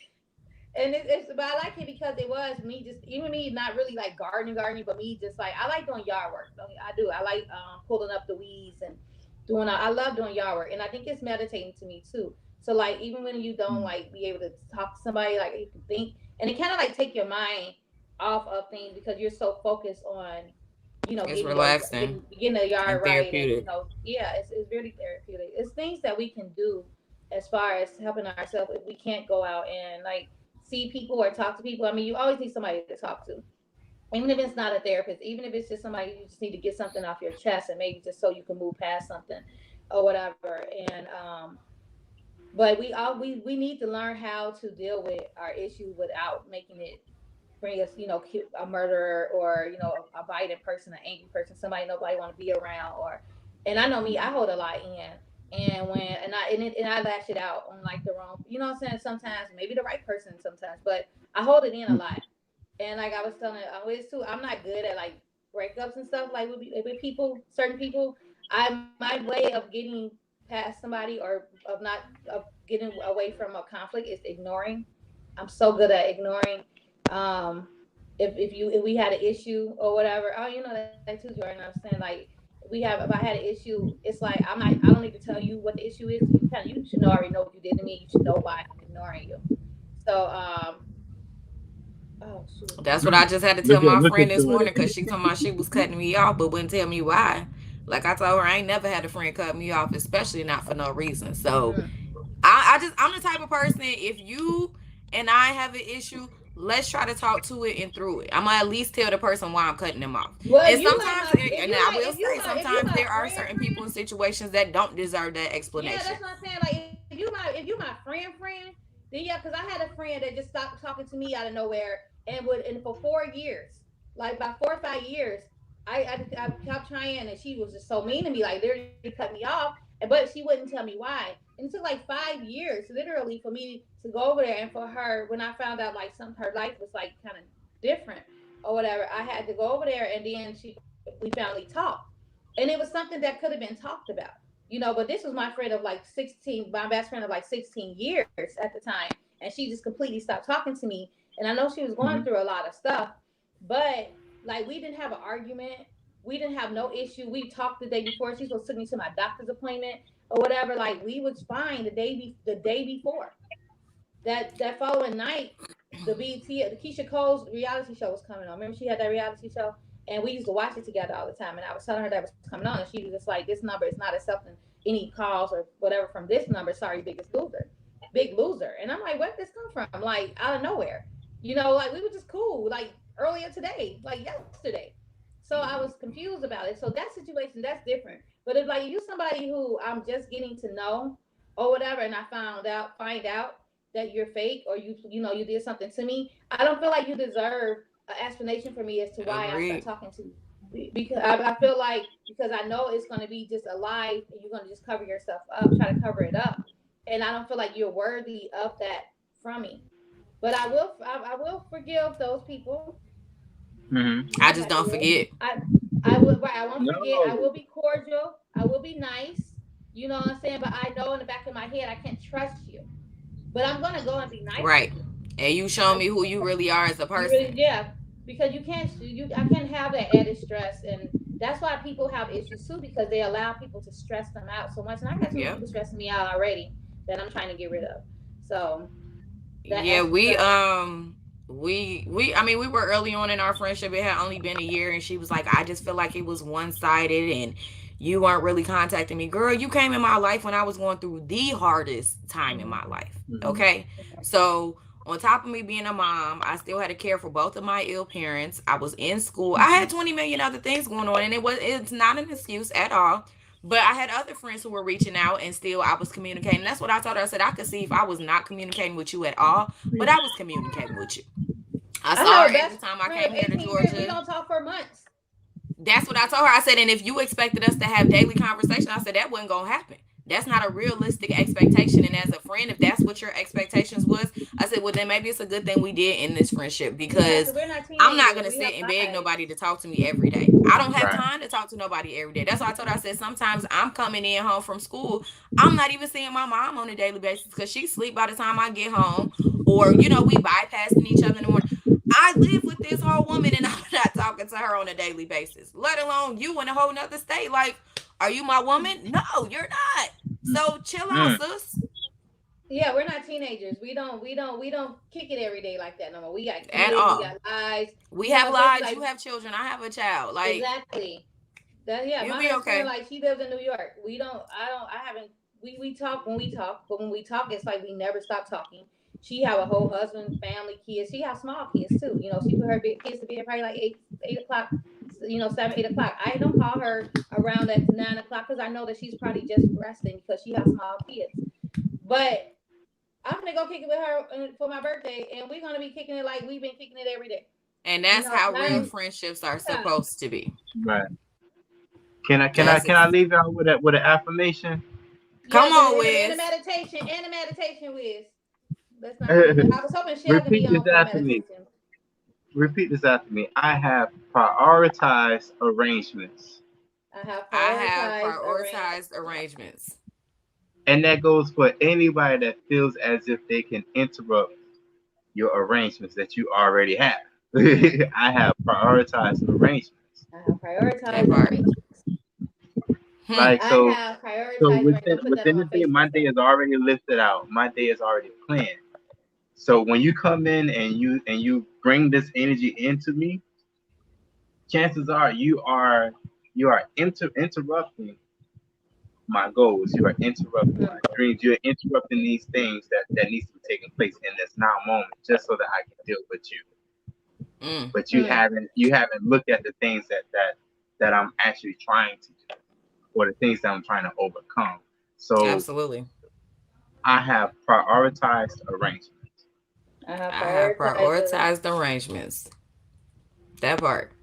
[SPEAKER 2] And but I like it because it was me, just even me not really like gardening, but me just like, I like doing yard work. I do. I like pulling up the weeds and I love doing yard work, and I think it's meditating to me too. So like, even when you don't like be able to talk to somebody, like you can think, and it kind of like take your mind off of things because you're so focused on,
[SPEAKER 3] it's relaxing,
[SPEAKER 2] getting the yard
[SPEAKER 3] and
[SPEAKER 2] right.
[SPEAKER 3] Therapeutic.
[SPEAKER 2] And, it's really therapeutic. It's things that we can do as far as helping ourselves if we can't go out and like see people or talk to people. I mean, you always need somebody to talk to, even if it's not a therapist, even if it's just somebody you just need to get something off your chest, and maybe just so you can move past something or whatever. And but we need to learn how to deal with our issues without making it bring us, a murderer or a violent person, an angry person, somebody nobody want to be around. And I know me, I hold a lot in. And I lash it out on like the wrong, you know what I'm saying? Sometimes maybe the right person sometimes, but I hold it in a lot. And like I was telling Wiz too, I'm not good at like breakups and stuff. Like with people, certain people, my way of getting past somebody or of getting away from a conflict is ignoring. I'm so good at ignoring. If we had an issue or whatever, that too, Jordan. I'm saying like, if I had an issue, it's like I don't need to tell you what the issue is. You should already know what you did to me. You should know why I'm ignoring you. So
[SPEAKER 3] that's what I just had to tell my friend this morning, because she told me she was cutting me off but wouldn't tell me why. Like I told her, I ain't never had a friend cut me off, especially not for no reason. So I'm the type of person, if you and I have an issue, let's try to talk to it and through it. I'm gonna at least tell the person why I'm cutting them off.
[SPEAKER 2] Well,
[SPEAKER 3] and sometimes there are certain people in situations that don't deserve that explanation.
[SPEAKER 2] Yeah, that's what I'm saying. Like if you my friend, because I had a friend that just stopped talking to me out of nowhere and for 4 years, like by 4 or 5 years, I kept trying and she was just so mean to me, like literally cut me off, but she wouldn't tell me why. And it took like 5 years literally for me to go over there and for her when I found out like her life was like kind of different or whatever, I had to go over there and then we finally talked. And it was something that could have been talked about, but this was my friend of like 16, my best friend of like 16 years at the time. And she just completely stopped talking to me. And I know she was going through a lot of stuff, but like we didn't have an argument. We didn't have no issue. We talked the day before. She supposed to took me to my doctor's appointment or whatever. Like we was fine the day before. That following night, the Keisha Cole's reality show was coming on. Remember she had that reality show? And we used to watch it together all the time. And I was telling her that was coming on, and she was just like, "This number is not accepting any calls or whatever from this number. Sorry, big loser." And I'm like, "Where did this come from? Like out of nowhere, like we were just cool, like earlier today, like yesterday." So I was confused about it. So that situation, that's different. But if like you somebody who I'm just getting to know or whatever, and I find out that you're fake or you did something to me, I don't feel like you deserve an explanation for me as to why I stopped talking to you. Because I feel like because I know it's going to be just a lie and you're going to just cover yourself up, try to cover it up, and I don't feel like you're worthy of that from me. But I will forgive those people.
[SPEAKER 3] I just don't forget.
[SPEAKER 2] I will right. I won't forget. I
[SPEAKER 4] No.
[SPEAKER 2] will be cordial. I will be nice. You know what I'm saying? But I know in the back of my head I can't trust you. But I'm gonna go and be nice to
[SPEAKER 3] Right.
[SPEAKER 2] you.
[SPEAKER 3] And you show me who you really are as a
[SPEAKER 2] You really,
[SPEAKER 3] person.
[SPEAKER 2] yeah, because I can't have that added stress, and that's why people have issues too, because they allow people to stress them out so much. And I got too many
[SPEAKER 3] Yep.
[SPEAKER 2] people stressing me out already that I'm trying to get rid of. So that
[SPEAKER 3] Yeah,
[SPEAKER 2] extra
[SPEAKER 3] we
[SPEAKER 2] stress.
[SPEAKER 3] I mean we were early on in our friendship. It had only been a year and she was like, I just feel like it was one-sided and you weren't really contacting me. Girl, you came in my life when I was going through the hardest time in my life. Okay? So on top of me being a mom, I still had to care for both of my ill parents. I was in school. I had 20 million other things going on, and it's not an excuse at all. But I had other friends who were reaching out and still I was communicating. That's what I told her. I said, I could see if I was not communicating with you at all, but I was communicating with you. I
[SPEAKER 2] I
[SPEAKER 3] saw
[SPEAKER 2] have
[SPEAKER 3] her
[SPEAKER 2] a
[SPEAKER 3] every
[SPEAKER 2] best
[SPEAKER 3] time I
[SPEAKER 2] friend of
[SPEAKER 3] came here to
[SPEAKER 2] 18 years. We
[SPEAKER 3] Georgia.
[SPEAKER 2] don't talk for months.
[SPEAKER 3] That's what I told her. I said, and if you expected us to have daily conversation, I said, that wasn't going to happen. That's not a realistic expectation. And as a friend, if that's what your expectations was, I said, well, then maybe it's a good thing we did in this friendship because
[SPEAKER 2] We're not
[SPEAKER 3] I'm not
[SPEAKER 2] teenagers.
[SPEAKER 3] going to
[SPEAKER 2] We have
[SPEAKER 3] sit and beg
[SPEAKER 2] lives.
[SPEAKER 3] nobody to talk to me every day. I don't have
[SPEAKER 4] Right.
[SPEAKER 3] time to talk to nobody every day. That's why I told her, I said, sometimes I'm coming in home from school. I'm not even seeing my mom on a daily basis because she sleep by the time I get home. Or, we bypassing each other in the morning. I live with this whole woman and I'm not talking to her on a daily basis, let alone you in a whole nother state. Like, are you my woman? No, you're not. So chill out,
[SPEAKER 4] Mm.
[SPEAKER 3] sis.
[SPEAKER 2] Yeah, we're not teenagers. We don't kick it every day like that no more. We got
[SPEAKER 3] At
[SPEAKER 2] kids, we
[SPEAKER 3] all.
[SPEAKER 2] got lives.
[SPEAKER 3] We
[SPEAKER 2] You know,
[SPEAKER 3] have
[SPEAKER 2] especially
[SPEAKER 3] lives. You
[SPEAKER 2] like
[SPEAKER 3] have children. I have a child. Like,
[SPEAKER 2] exactly. That yeah,
[SPEAKER 3] you'll
[SPEAKER 2] my
[SPEAKER 3] be
[SPEAKER 2] best friend,
[SPEAKER 3] okay.
[SPEAKER 2] like she lives in New York. I haven't we talk when we talk, but when we talk it's like we never stop talking. She have a whole husband, family, kids. She has small kids too. She put her big kids to bed probably like 8 o'clock, 7, 8 o'clock. I don't call her around at 9 o'clock because I know that she's probably just resting because she has small kids. But I'm gonna go kick it with her for my birthday, and we're gonna be kicking it like we've been kicking it every day.
[SPEAKER 3] And that's how real
[SPEAKER 2] Not
[SPEAKER 3] friendships are
[SPEAKER 2] yeah.
[SPEAKER 3] supposed to be.
[SPEAKER 4] Right. Can I can I
[SPEAKER 3] That's
[SPEAKER 4] can I leave y'all with an affirmation?
[SPEAKER 3] Come
[SPEAKER 2] Yes,
[SPEAKER 3] on,
[SPEAKER 2] and a
[SPEAKER 3] Wiz.
[SPEAKER 2] meditation with. Let's not forget. I was hoping Shell could be
[SPEAKER 4] Repeat this
[SPEAKER 2] on for the
[SPEAKER 4] after me.
[SPEAKER 2] meditation.
[SPEAKER 4] Repeat this after me. I have prioritized arrangements.
[SPEAKER 2] I have
[SPEAKER 3] I have
[SPEAKER 2] prioritized arrangements.
[SPEAKER 3] prioritized arrangements.
[SPEAKER 4] And that goes for anybody that feels as if they can interrupt your arrangements that you already have. I have prioritized arrangements.
[SPEAKER 2] I have
[SPEAKER 3] That
[SPEAKER 2] prioritized
[SPEAKER 3] part.
[SPEAKER 2] arrangements.
[SPEAKER 3] Hmm.
[SPEAKER 4] Like
[SPEAKER 2] I
[SPEAKER 4] so
[SPEAKER 2] have
[SPEAKER 4] so
[SPEAKER 2] prioritized arrangements.
[SPEAKER 4] within
[SPEAKER 2] I'll put that on
[SPEAKER 4] within
[SPEAKER 2] my
[SPEAKER 4] the day, my
[SPEAKER 2] Facebook
[SPEAKER 4] day
[SPEAKER 2] page.
[SPEAKER 4] is already lifted out. My day is already planned. So when you come in and you bring this energy into me, chances are you are interrupting my goals. You are interrupting my dreams. You're interrupting these things that needs to be taking place in this now moment, just so that I can deal with you.
[SPEAKER 3] Mm.
[SPEAKER 4] But you haven't looked at the things that I'm actually trying to do, or the things that I'm trying to overcome. So
[SPEAKER 3] Absolutely.
[SPEAKER 4] I have prioritized arrangements.
[SPEAKER 2] I have
[SPEAKER 3] I have prioritized arrangements. That part.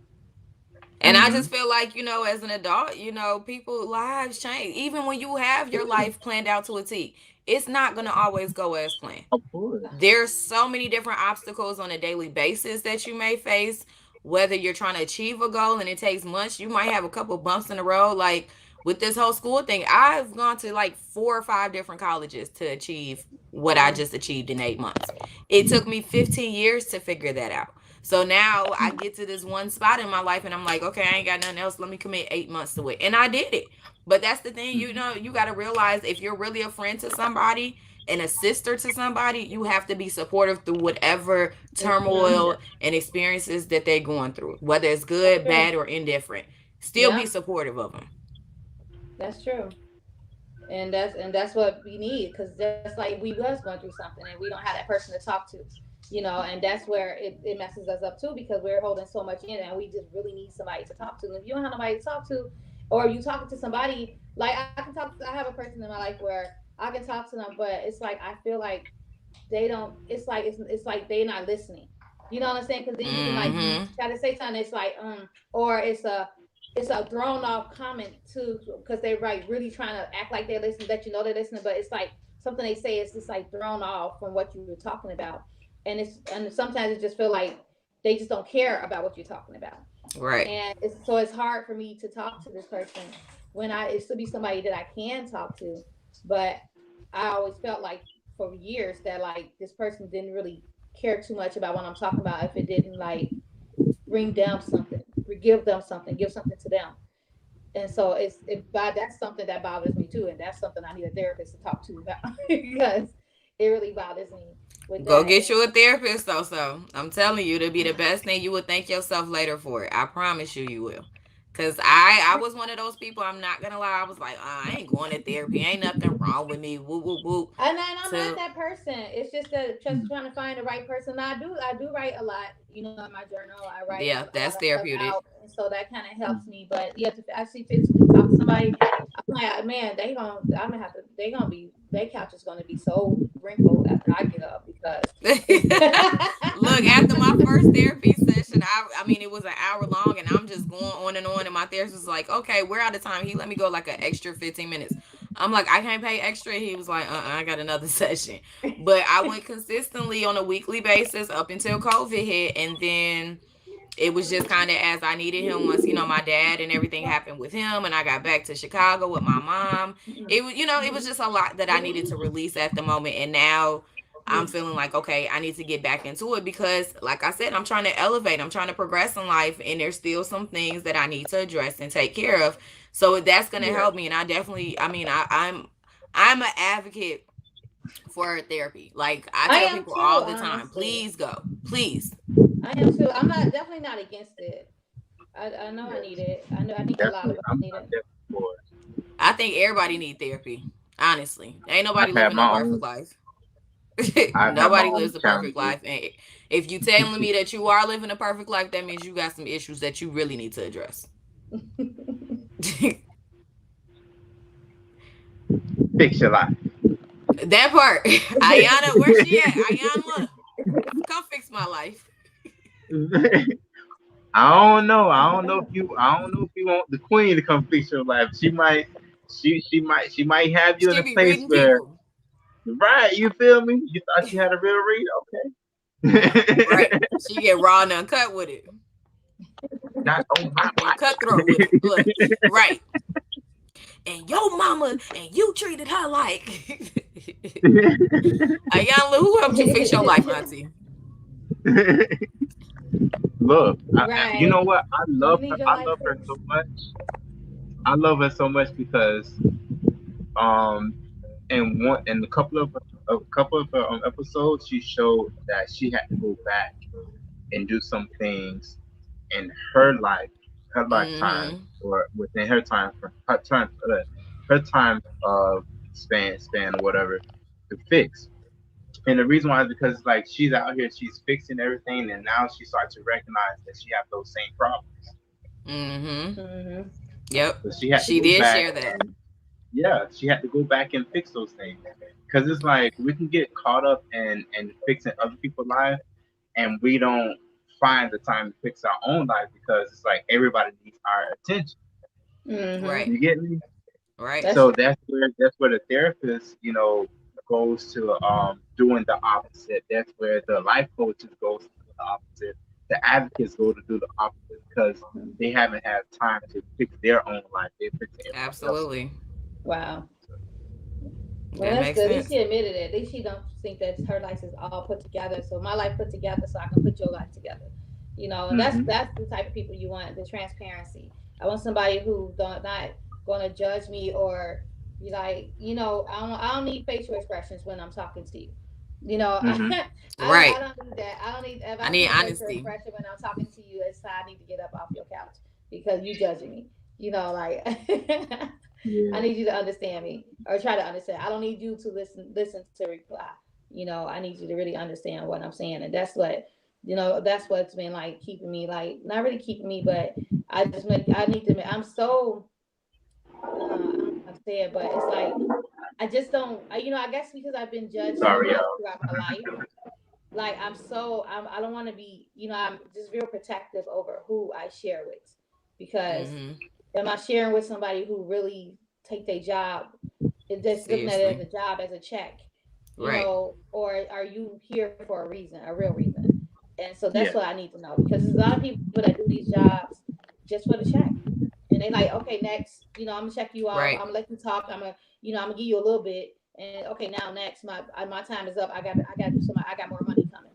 [SPEAKER 3] And I just feel like, as an adult, people lives change. Even when you have your life planned out to a T, it's not going to always go as planned.
[SPEAKER 4] Of course.
[SPEAKER 3] There's so many different obstacles on a daily basis that you may face, whether you're trying to achieve a goal and it takes months. You might have a couple bumps in the road. Like with this whole school thing, I've gone to like 4 or 5 different colleges to achieve what I just achieved in 8 months. It took me 15 years to figure that out. So now I get to this one spot in my life and I'm like, okay, I ain't got nothing else. Let me commit 8 months to it. And I did it. But that's the thing, you got to realize if you're really a friend to somebody and a sister to somebody, you have to be supportive through whatever turmoil and experiences that they're going through, whether it's good, bad, or indifferent. Still be supportive of them.
[SPEAKER 2] That's true. And that's what we need, because just like we was going through something and we don't have that person to talk to, and that's where it messes us up too, because we're holding so much in and we just really need somebody to talk to. And if you don't have nobody to talk to, or you talking to somebody, like I have a person in my life where I can talk to them, but it's like I feel like they don't. It's like they're not listening. You know what I'm saying? Because then you can like try to say something. It's like or it's a thrown off comment too, because they're like really trying to act like they're listening, that they're listening, but it's like something they say is just like thrown off from what you were talking about, and sometimes it just feel like they just don't care about what you're talking about.
[SPEAKER 3] Right.
[SPEAKER 2] And it's hard for me to talk to this person when it should be somebody that I can talk to, but I always felt like for years that like this person didn't really care too much about what I'm talking about if it didn't like bring them something, give something to them. And so that's something that bothers me too, and that's something I need a therapist to talk to about because it really bothers me.
[SPEAKER 3] Go get you a therapist, though. So I'm telling you, it'll be the best thing. You will thank yourself later for it. I promise you will. Because I was one of those people, I'm not going to lie. I was like, I ain't going to therapy. Ain't nothing wrong with me. Woo, woo, woo.
[SPEAKER 2] And I'm not that person. It's just just trying to find the right person. I do write a lot, in my journal. I write.
[SPEAKER 3] Yeah, that's therapeutic.
[SPEAKER 2] Out, and so that kind of helps me. But yeah, to actually physically talk to somebody, I'm like, man, their couch is going to be so wrinkled after I get up because.
[SPEAKER 3] Look, after my first therapy session, I mean, it was an hour long, and I'm just going on, and my therapist was like, okay, we're out of time. He let me go like an extra 15 minutes. I'm like, I can't pay extra. He was like, I got another session. But I went consistently on a weekly basis up until COVID hit, and then it was just kind of as I needed him once, my dad and everything happened with him, and I got back to Chicago with my mom. It was, it was just a lot that I needed to release at the moment, and now I'm feeling like, okay, I need to get back into it because, like I said, I'm trying to elevate. I'm trying to progress in life, and there's still some things that I need to address and take care of. So that's going to help me. And I definitely, I'm an advocate for therapy. Like I tell people all the time, please go, please.
[SPEAKER 2] I am too. I'm definitely not against it. I know I need it. I think a lot of us need it.
[SPEAKER 3] I think everybody need therapy. Honestly, ain't nobody living a perfect life. Nobody lives a perfect life, and if you telling me that you are living a perfect life, that means you got some issues that you really need to address.
[SPEAKER 4] Fix your life.
[SPEAKER 3] That part. Ayana, where she at? Ayana, come fix my life.
[SPEAKER 4] I don't know if you want the queen to come fix your life. She might have you in a place where people. Right, you feel me? You thought she had a real read? Okay.
[SPEAKER 3] Right. She get raw and uncut with it.
[SPEAKER 4] Not on my
[SPEAKER 3] cutthroat with it. Look, right. And your mama and you treated her like Ayala, who helped you fix your life, Auntie?
[SPEAKER 4] Look, right. You know what? I love her. I love her so much. I love her so much because in a couple of episodes, she showed that she had to go back and do some things in her life, her lifetime, or within her time of span or whatever to fix. And the reason why is because like she's out here, she's fixing everything, and now she starts to recognize that she has those same problems.
[SPEAKER 3] Yep.
[SPEAKER 4] So she did share that. Yeah, she had to go back and fix those things. because it's like we can get caught up in fixing other people's lives, and we don't find the time to fix our own life because it's like everybody needs our attention.
[SPEAKER 3] Right.
[SPEAKER 4] You get me?
[SPEAKER 3] Right.
[SPEAKER 4] So that's where the therapist, goes to doing the opposite. That's where the life coaches goes to do the opposite. The advocates go to do the opposite because they haven't had time to fix their own life. They're fixing everybody else's.
[SPEAKER 3] Absolutely.
[SPEAKER 2] Wow. Well,
[SPEAKER 3] That
[SPEAKER 2] that's
[SPEAKER 3] makes
[SPEAKER 2] good. At least
[SPEAKER 3] sense.
[SPEAKER 2] she admitted it. At least she don't think that her life is all put together. So my life put together, so I can put your life together. And that's
[SPEAKER 4] Mm-hmm.
[SPEAKER 2] that's the type of people you want. The transparency. I want somebody who not going to judge me or be like, I don't need facial expressions when I'm talking to you.
[SPEAKER 4] Mm-hmm.
[SPEAKER 2] I
[SPEAKER 3] Right.
[SPEAKER 2] don't need that. I don't need if
[SPEAKER 3] I
[SPEAKER 2] I
[SPEAKER 3] need
[SPEAKER 2] see a facial
[SPEAKER 3] honesty.
[SPEAKER 2] expression when I'm talking to you. It's time I need to get up off your couch because you judging me. Like I
[SPEAKER 4] Yeah.
[SPEAKER 2] need you to understand me or try to understand. I don't need you to listen to reply. I need you to really understand what I'm saying. And that's what's been like keeping me like not really keeping me, but I need to I'm so I don't know how to say it, but it's like I just don't I guess because I've been judged so
[SPEAKER 4] Sorry,
[SPEAKER 2] much
[SPEAKER 4] y'all.
[SPEAKER 2] throughout my life. Like I don't want to be, I'm just real protective over who I share with because
[SPEAKER 3] Mm-hmm.
[SPEAKER 2] am I sharing with somebody who really take their job, just looking at it
[SPEAKER 3] Seriously.
[SPEAKER 2] as a job, as a check,
[SPEAKER 3] Right.
[SPEAKER 2] or are you here for a reason, a real reason? And so that's
[SPEAKER 4] Yeah.
[SPEAKER 2] what I need to know because there's a lot of people that do these jobs just for the check. And they like, okay, next, I'm gonna check you off. I'm
[SPEAKER 3] Right.
[SPEAKER 2] gonna let you talk. I'm gonna give you a little bit. And okay, now next, my time is up. I got to do something. I got more money coming.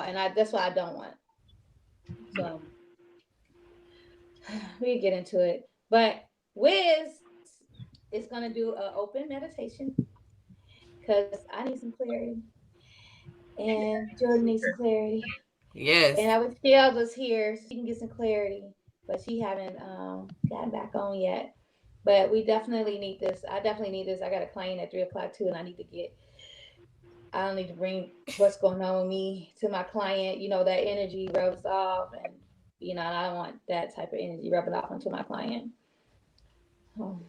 [SPEAKER 2] And that's what I don't want. So we get into it. But Wiz is gonna do an open meditation because I need some clarity, and Jordan needs some clarity,
[SPEAKER 3] Yes.
[SPEAKER 2] and I wish Shell was here so she can get some clarity, but she haven't gotten back on yet. But we definitely need this. I definitely need this. I got a client at 3 o'clock too, and I don't need to bring what's going on with me to my client. That energy rubs off, and I don't want that type of energy rubbing off onto my client. Oh,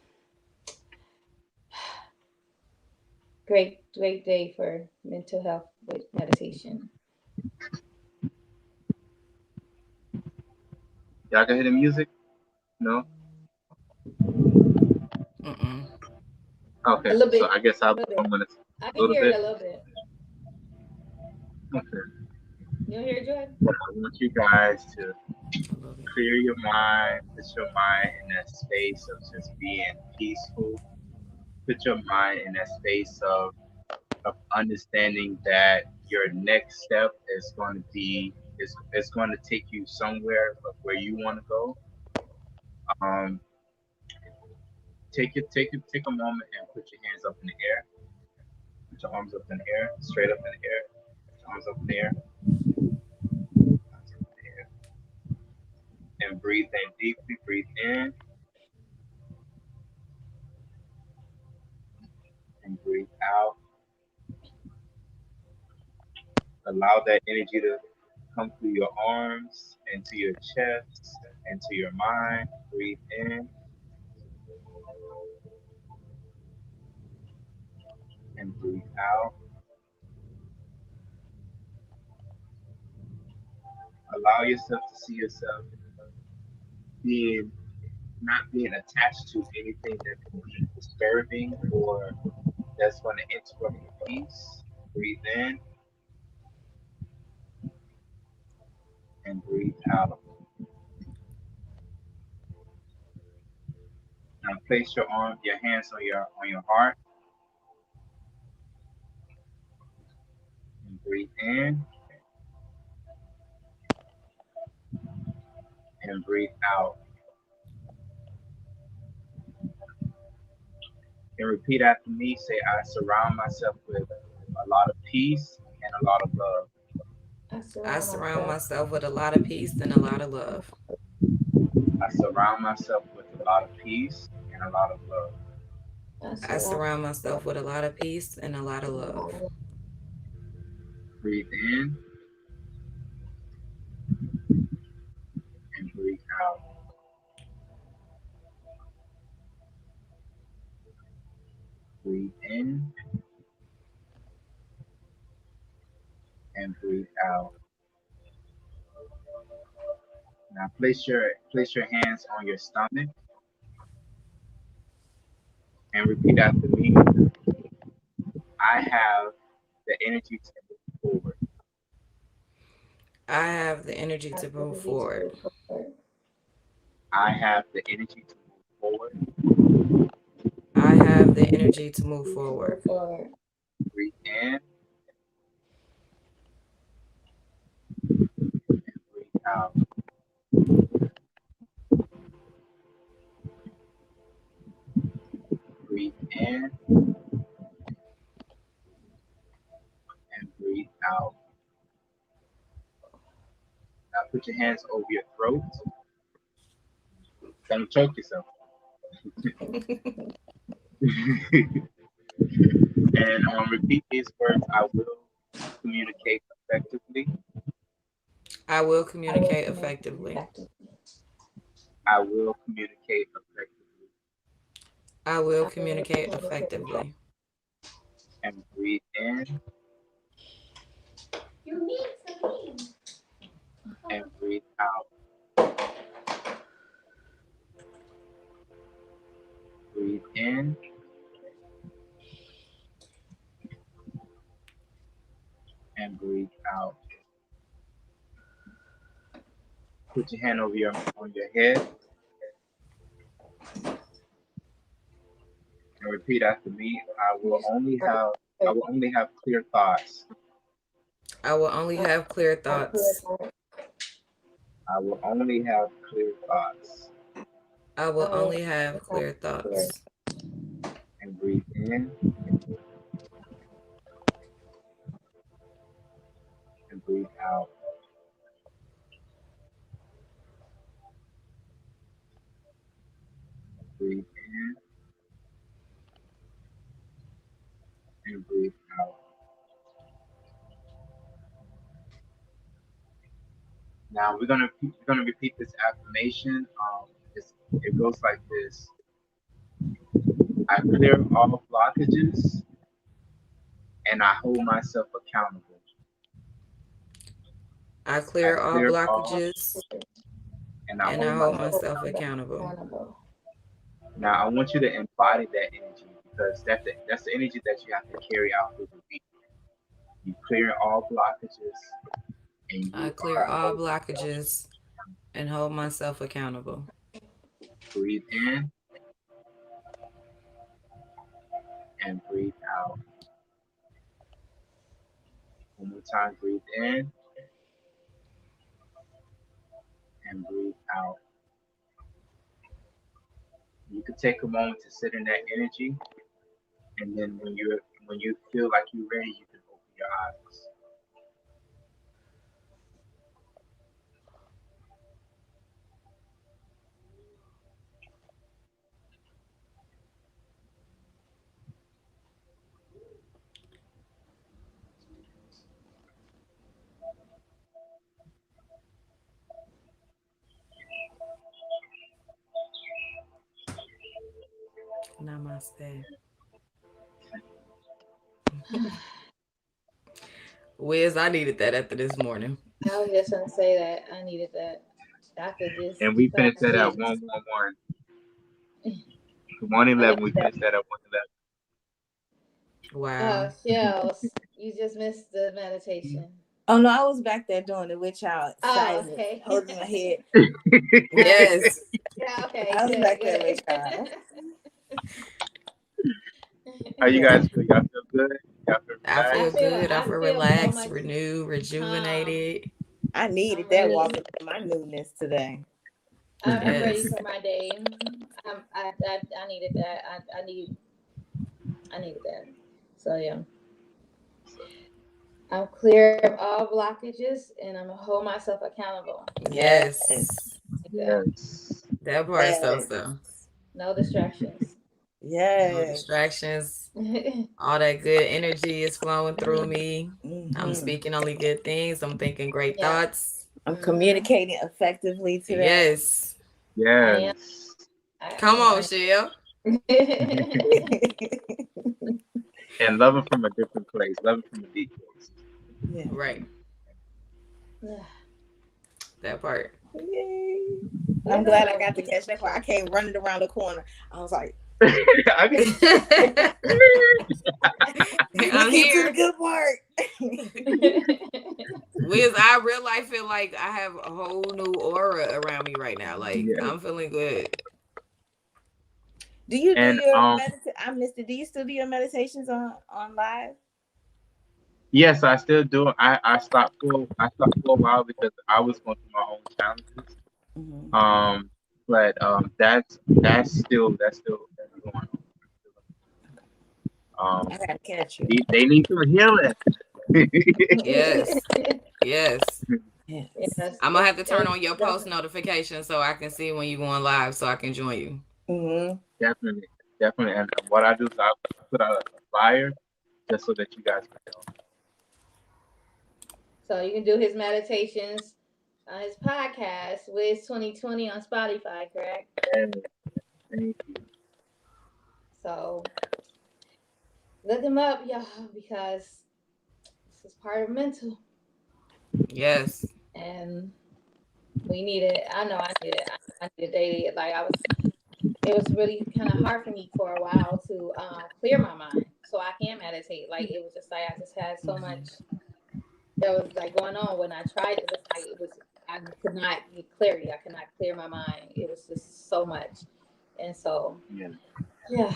[SPEAKER 2] great day for mental health with meditation.
[SPEAKER 4] Y'all can hear the music? No?
[SPEAKER 3] Mm-mm.
[SPEAKER 2] A
[SPEAKER 4] Okay.
[SPEAKER 2] little
[SPEAKER 4] So
[SPEAKER 2] bit,
[SPEAKER 4] I guess
[SPEAKER 2] a little
[SPEAKER 4] I'm
[SPEAKER 2] bit.
[SPEAKER 4] gonna
[SPEAKER 2] I
[SPEAKER 4] a
[SPEAKER 2] can
[SPEAKER 4] little
[SPEAKER 2] hear it
[SPEAKER 4] bit.
[SPEAKER 2] a little bit.
[SPEAKER 4] Okay.
[SPEAKER 2] You don't hear it, Jordan?
[SPEAKER 4] I want you guys to
[SPEAKER 3] I love it.
[SPEAKER 4] clear your mind, put your mind in that space of just being peaceful. Put your mind in that space of understanding that your next step is going to be is going to take you somewhere of where you want to go. Um, take a moment and put your hands up in the air. Put your arms up in the air, straight up in the air. Put your arms up in the air, arms up in the air, and breathe in deeply. Breathe in and breathe out. Allow that energy to come through your arms, into your chest, into your mind. Breathe in and breathe out. Allow yourself to see yourself being not being attached to anything that can be disturbing or that's going to interrupt your peace. Breathe in and breathe out. Now place your hands on your heart and breathe in and breathe out. And repeat after me. Say, I surround myself with a lot of peace and a lot of love.
[SPEAKER 2] I
[SPEAKER 3] I
[SPEAKER 2] surround
[SPEAKER 3] surround
[SPEAKER 2] myself.
[SPEAKER 3] myself with a lot of peace and a lot of love.
[SPEAKER 4] I surround myself with a lot of peace and a lot of love.
[SPEAKER 2] I
[SPEAKER 3] I
[SPEAKER 2] surround
[SPEAKER 3] surround
[SPEAKER 2] myself
[SPEAKER 3] myself with a lot of peace and a lot of
[SPEAKER 2] with a lot
[SPEAKER 3] love.
[SPEAKER 2] of
[SPEAKER 4] Breathe in and breathe out. Breathe in and breathe out. Now place your hands on your stomach and repeat after me. I have the energy to move forward.
[SPEAKER 3] I have the energy to move forward.
[SPEAKER 4] I have the energy to move forward.
[SPEAKER 3] I have the energy to move forward.
[SPEAKER 4] Breathe in and breathe out. Breathe in and breathe out. Now put your hands over your throat. Don't choke yourself. And repeat these words. I will communicate effectively.
[SPEAKER 3] I will communicate effectively.
[SPEAKER 4] I will communicate effectively.
[SPEAKER 3] I will communicate effectively.
[SPEAKER 4] And breathe in
[SPEAKER 2] You need some.
[SPEAKER 4] and breathe out. Breathe in and breathe out. Put your hand over on your head and repeat after me. I will only have clear thoughts.
[SPEAKER 3] I will only have clear thoughts.
[SPEAKER 4] I will only have clear thoughts.
[SPEAKER 3] I will only have clear thoughts.
[SPEAKER 4] And breathe in and breathe out. Breathe in and breathe out. Now we're gonna repeat this affirmation. It goes like this: I clear all blockages and I hold myself accountable.
[SPEAKER 3] I clear all blockages and I hold myself accountable.
[SPEAKER 4] Now I want you to embody that energy because that's the energy that you have to carry out through the week. You clear all blockages. And
[SPEAKER 3] I clear all blockages and hold myself accountable.
[SPEAKER 4] Breathe in and breathe out. One more time, breathe in and breathe out. You can take a moment to sit in that energy, and then when you feel like you're ready, you can open your eyes.
[SPEAKER 3] Namaste. Wizz, I needed that after this morning.
[SPEAKER 2] I was just gonna say that I needed that after this.
[SPEAKER 4] And we finished that at 1:11. Good morning, 11. We finished that at 1:11.
[SPEAKER 3] Wow.
[SPEAKER 2] Oh, Shells, you just missed the meditation.
[SPEAKER 5] Oh no, I was back there doing it with y'all.
[SPEAKER 2] Oh, okay.
[SPEAKER 5] Holding my head.
[SPEAKER 3] Yes.
[SPEAKER 2] Yeah, okay.
[SPEAKER 5] I was
[SPEAKER 2] good,
[SPEAKER 5] back
[SPEAKER 2] good.
[SPEAKER 5] there with y'all.
[SPEAKER 4] How you guys feel? Y'all feel good? Y'all feel
[SPEAKER 3] I feel
[SPEAKER 4] relaxed?
[SPEAKER 3] good. I feel relaxed,
[SPEAKER 2] so
[SPEAKER 3] renewed, rejuvenated.
[SPEAKER 5] I needed that walk into my newness today.
[SPEAKER 2] I'm
[SPEAKER 3] Yes.
[SPEAKER 2] ready for my day. I needed that. I needed that. So yeah. I'm clear of all blockages and I'm gonna hold myself accountable.
[SPEAKER 3] Yes.
[SPEAKER 4] Yes.
[SPEAKER 3] That part so.
[SPEAKER 2] No distractions.
[SPEAKER 3] No
[SPEAKER 5] Yes.
[SPEAKER 3] distractions. All that good energy is flowing through me.
[SPEAKER 5] Mm-hmm.
[SPEAKER 3] I'm speaking only good things. I'm thinking great thoughts.
[SPEAKER 5] I'm communicating effectively today.
[SPEAKER 3] Yes.
[SPEAKER 4] Yes.
[SPEAKER 3] Come on, Shell.
[SPEAKER 4] And loving from a different place, loving from a deep place.
[SPEAKER 5] Yeah.
[SPEAKER 3] Right. That part.
[SPEAKER 5] Yay. I'm glad I got to catch that part. I came running around the corner. I was like,
[SPEAKER 3] I'm
[SPEAKER 5] get
[SPEAKER 3] here.
[SPEAKER 5] to the good part.
[SPEAKER 3] Wizz, I real life feel like I have a whole new aura around me right now. Like I'm feeling good.
[SPEAKER 5] Do you do your meditation? I missed it. Do you still do your meditations on live?
[SPEAKER 4] Yes, I still do. I stopped for a while because I was going through my own challenges.
[SPEAKER 5] Mm-hmm.
[SPEAKER 4] But that's still going on.
[SPEAKER 5] I gotta catch you.
[SPEAKER 4] They need some healing.
[SPEAKER 3] Yes. Yes.
[SPEAKER 5] Yes.
[SPEAKER 3] I'm gonna have to turn on your post notifications so I can see when you're going live so I can join you.
[SPEAKER 5] Mm-hmm.
[SPEAKER 4] Definitely. And what I do is I put out a flyer just so that you guys can know.
[SPEAKER 2] So you can do his meditations on his podcast, Wizz 2020 on Spotify, correct?
[SPEAKER 4] And thank you.
[SPEAKER 2] So look him up, y'all, because this is part of mental.
[SPEAKER 3] Yes.
[SPEAKER 2] And we need it. I know I need it. I need it daily. Like it was really kind of hard for me for a while to clear my mind so I can meditate. Like it was just like I just had so much that was like going on when I tried it. I could not get clarity. I could not clear my mind. It was just so much. And so yeah.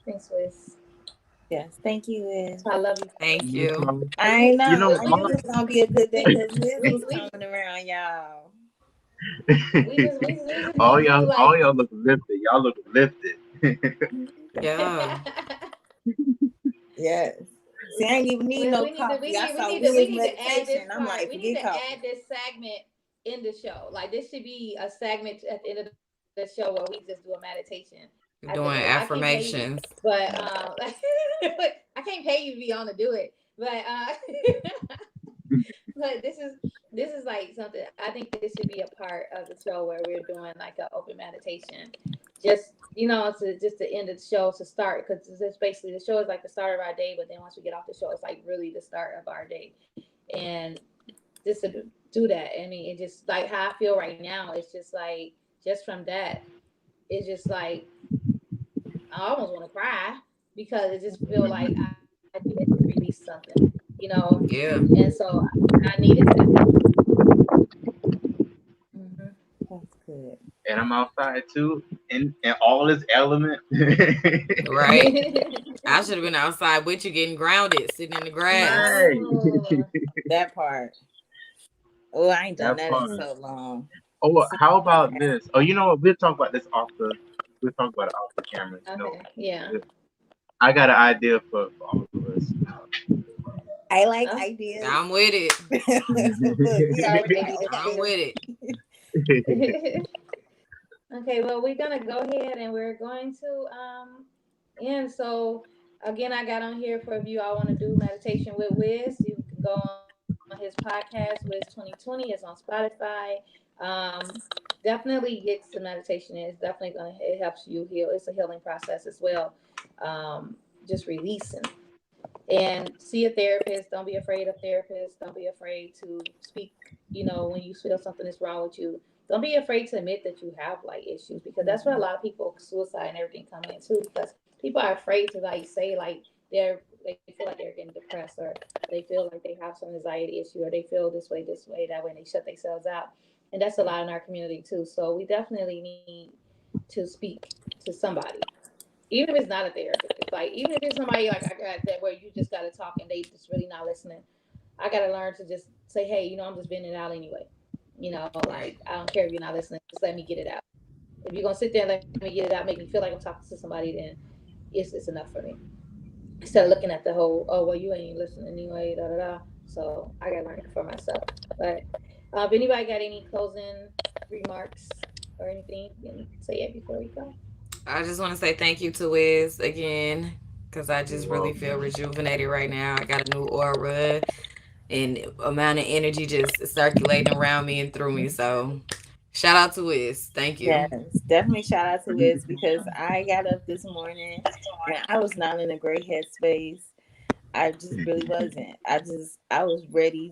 [SPEAKER 2] Thanks, Wizz.
[SPEAKER 5] Yes, thank you, Wizz.
[SPEAKER 2] I love you.
[SPEAKER 3] Thank you.
[SPEAKER 5] I know.
[SPEAKER 4] You know,
[SPEAKER 5] I knew it was gonna be a good day because Wizz was coming around, y'all.
[SPEAKER 4] all y'all look lifted. Y'all look lifted.
[SPEAKER 3] Yeah.
[SPEAKER 5] Yes. See, I ain't even need no coffee. I saw Wizz meditation. I'm like,
[SPEAKER 2] we need to
[SPEAKER 5] coffee.
[SPEAKER 2] add this segment in the show. Like this should be a segment at the end of the show where we just do a meditation.
[SPEAKER 3] Doing affirmations.
[SPEAKER 2] But I can't pay you to be on to do it. But but this is like something I think this should be a part of the show where we're doing like an open meditation. Just to end the show to start, because it's basically the show is like the start of our day, but then once we get off the show, it's like really the start of our day. And just to do that, I mean, it just like how I feel right now, it's just like just from that, it's just like I almost want to cry because it just feel like I needed to release something,
[SPEAKER 3] Yeah.
[SPEAKER 2] And so I needed that. Mm-hmm.
[SPEAKER 5] That's good.
[SPEAKER 4] And I'm outside too, in all its element.
[SPEAKER 3] Right. I should have been outside with you, getting grounded, sitting in the grass.
[SPEAKER 4] Right.
[SPEAKER 5] That part. Oh, I ain't done that in so long.
[SPEAKER 4] Oh, how about this? Oh, you know what? We'll talk about this off the camera.
[SPEAKER 2] Okay. Yeah.
[SPEAKER 4] I got an idea for all of us.
[SPEAKER 5] I like ideas.
[SPEAKER 3] I'm with it. I'm with it.
[SPEAKER 2] Okay, well, we're gonna go ahead and we're going to end. So again, I got on here for if you all want to do meditation with Wizz, you can go on his podcast. Wizz 2020 is on Spotify. Definitely get some meditation. It's definitely it helps you heal. It's a healing process as well. Just releasing. And see a therapist. Don't be afraid of therapists. Don't be afraid to speak, when you feel something is wrong with you. Don't be afraid to admit that you have like issues, because that's where a lot of people suicide and everything come in too, because people are afraid to like say like they feel like they're getting depressed, or they feel like they have some anxiety issue, or they feel this way, that way, and they shut themselves out. And that's a lot in our community too. So we definitely need to speak to somebody. Even if it's not a therapist, like even if it's somebody like I got that where you just gotta talk and they just really not listening, I gotta learn to just say, hey, I'm just venting it out anyway. Like I don't care if you're not listening, just let me get it out. If you're gonna sit there and let me get it out, make me feel like I'm talking to somebody, then it's enough for me. Instead of looking at the whole, oh well, you ain't listening anyway, da da da. So I gotta learn it for myself. But if anybody got any closing remarks or anything, you can say it before we go.
[SPEAKER 3] I just want to say thank you to Wizz again, because I just really feel rejuvenated right now. I got a new aura and amount of energy just circulating around me and through me. So shout out to Wizz. Thank you.
[SPEAKER 5] Yes, definitely shout out to Wizz, because I got up this morning and I was not in a great headspace. I just really wasn't. I was ready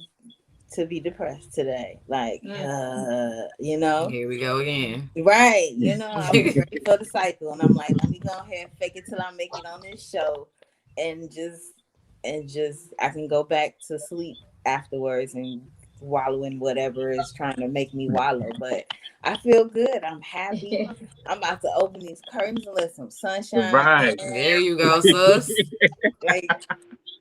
[SPEAKER 5] to be depressed today. Like, you know.
[SPEAKER 3] Here we go again.
[SPEAKER 5] Right. You know, I was ready for the cycle. And I'm like, let me go ahead and fake it till I make it on this show and just I can go back to sleep afterwards and wallow in whatever is trying to make me wallow. But I feel good. I'm happy. I'm about to open these curtains and let some sunshine
[SPEAKER 4] Right.
[SPEAKER 5] in.
[SPEAKER 3] There you go, sis.
[SPEAKER 5] Like,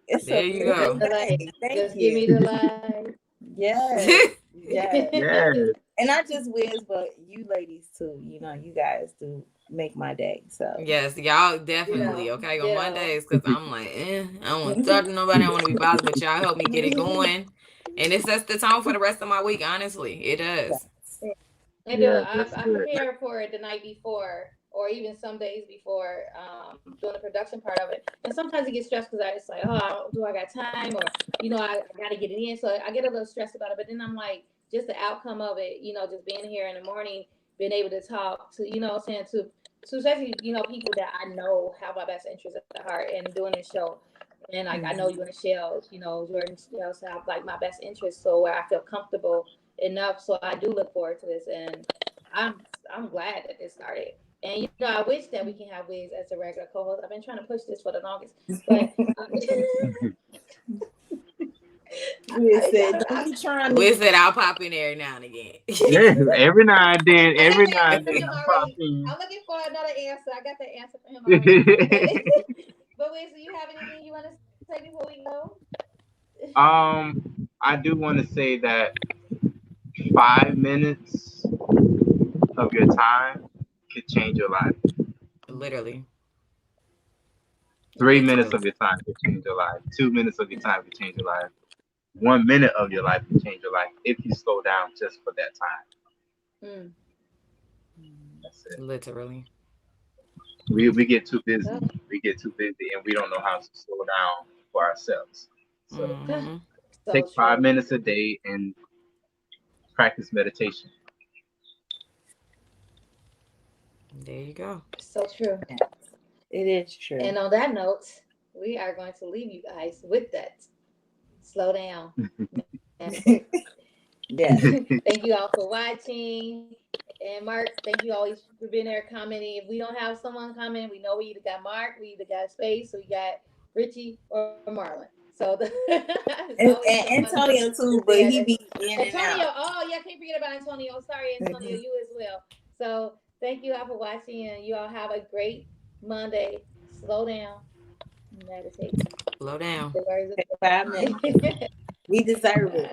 [SPEAKER 5] it's
[SPEAKER 3] There
[SPEAKER 5] a
[SPEAKER 3] you
[SPEAKER 5] beautiful
[SPEAKER 3] go.
[SPEAKER 5] day.
[SPEAKER 2] Like,
[SPEAKER 5] Thank
[SPEAKER 2] just
[SPEAKER 5] you.
[SPEAKER 2] give me the light.
[SPEAKER 5] Yes. Yes.
[SPEAKER 4] Yes.
[SPEAKER 5] And not just Wiz, but you ladies too. You know, you guys do make my day. So
[SPEAKER 3] Yes, y'all definitely. Okay, on Mondays, because I'm like, I don't want to talk to nobody. I don't want to be bothered, but y'all help me get it going. And it sets the tone for the rest of my week, honestly. It does.
[SPEAKER 2] I do.
[SPEAKER 4] Yeah,
[SPEAKER 2] I
[SPEAKER 4] that's good.
[SPEAKER 2] prepare for it the night before, or even some days before, doing the production part of it. And sometimes it gets stressed because it's like, oh, do I got time? Or, I got to get it in. So I get a little stressed about it. But then I'm like, just the outcome of it, just being here in the morning, being able to talk to, to especially, people that I know have my best interests at heart and doing this show. And like, I know you and Shell, Jordan Shell have like my best interests. So where I feel comfortable enough, so I do look forward to this, and I'm glad that this started. And I wish that we can have Wizz as a regular co-host. I've been trying to push this for the longest, but
[SPEAKER 5] Wiz said,
[SPEAKER 3] I'll pop in every now and again.
[SPEAKER 4] Yeah, every now and then, every now and then,
[SPEAKER 2] I'm looking for another answer. I got the answer for him already. But Wizz, do you have anything you want to say before we go?
[SPEAKER 4] I do want to say that 5 minutes of your time could change your life.
[SPEAKER 3] Literally.
[SPEAKER 4] 3 minutes of your time could change your life. 2 minutes of your time could change your life. 1 minute of your life could change your life if you slow down just for that time. That's it.
[SPEAKER 3] Literally.
[SPEAKER 4] We get too busy. We get too busy, and we don't know how to slow down for ourselves. So take 5 minutes a day and practice meditation.
[SPEAKER 3] There you go.
[SPEAKER 2] So true.
[SPEAKER 5] It is true.
[SPEAKER 2] And on that note, we are going to leave you guys with that. Slow down.
[SPEAKER 5] Yeah.
[SPEAKER 2] Thank you all for watching. And Mark, thank you always for being there commenting. If we don't have someone comment, we know we either got Mark, we either got Space, or we got Richie or Marlon. So
[SPEAKER 5] and Antonio too, but he be in
[SPEAKER 2] Antonio,
[SPEAKER 5] and out.
[SPEAKER 2] Oh yeah, can't forget about Antonio. Sorry, Antonio, you as well. So thank you all for watching, and you all have a great Monday. Slow down. Meditate.
[SPEAKER 3] Slow down.
[SPEAKER 5] 5 minutes. We deserve it.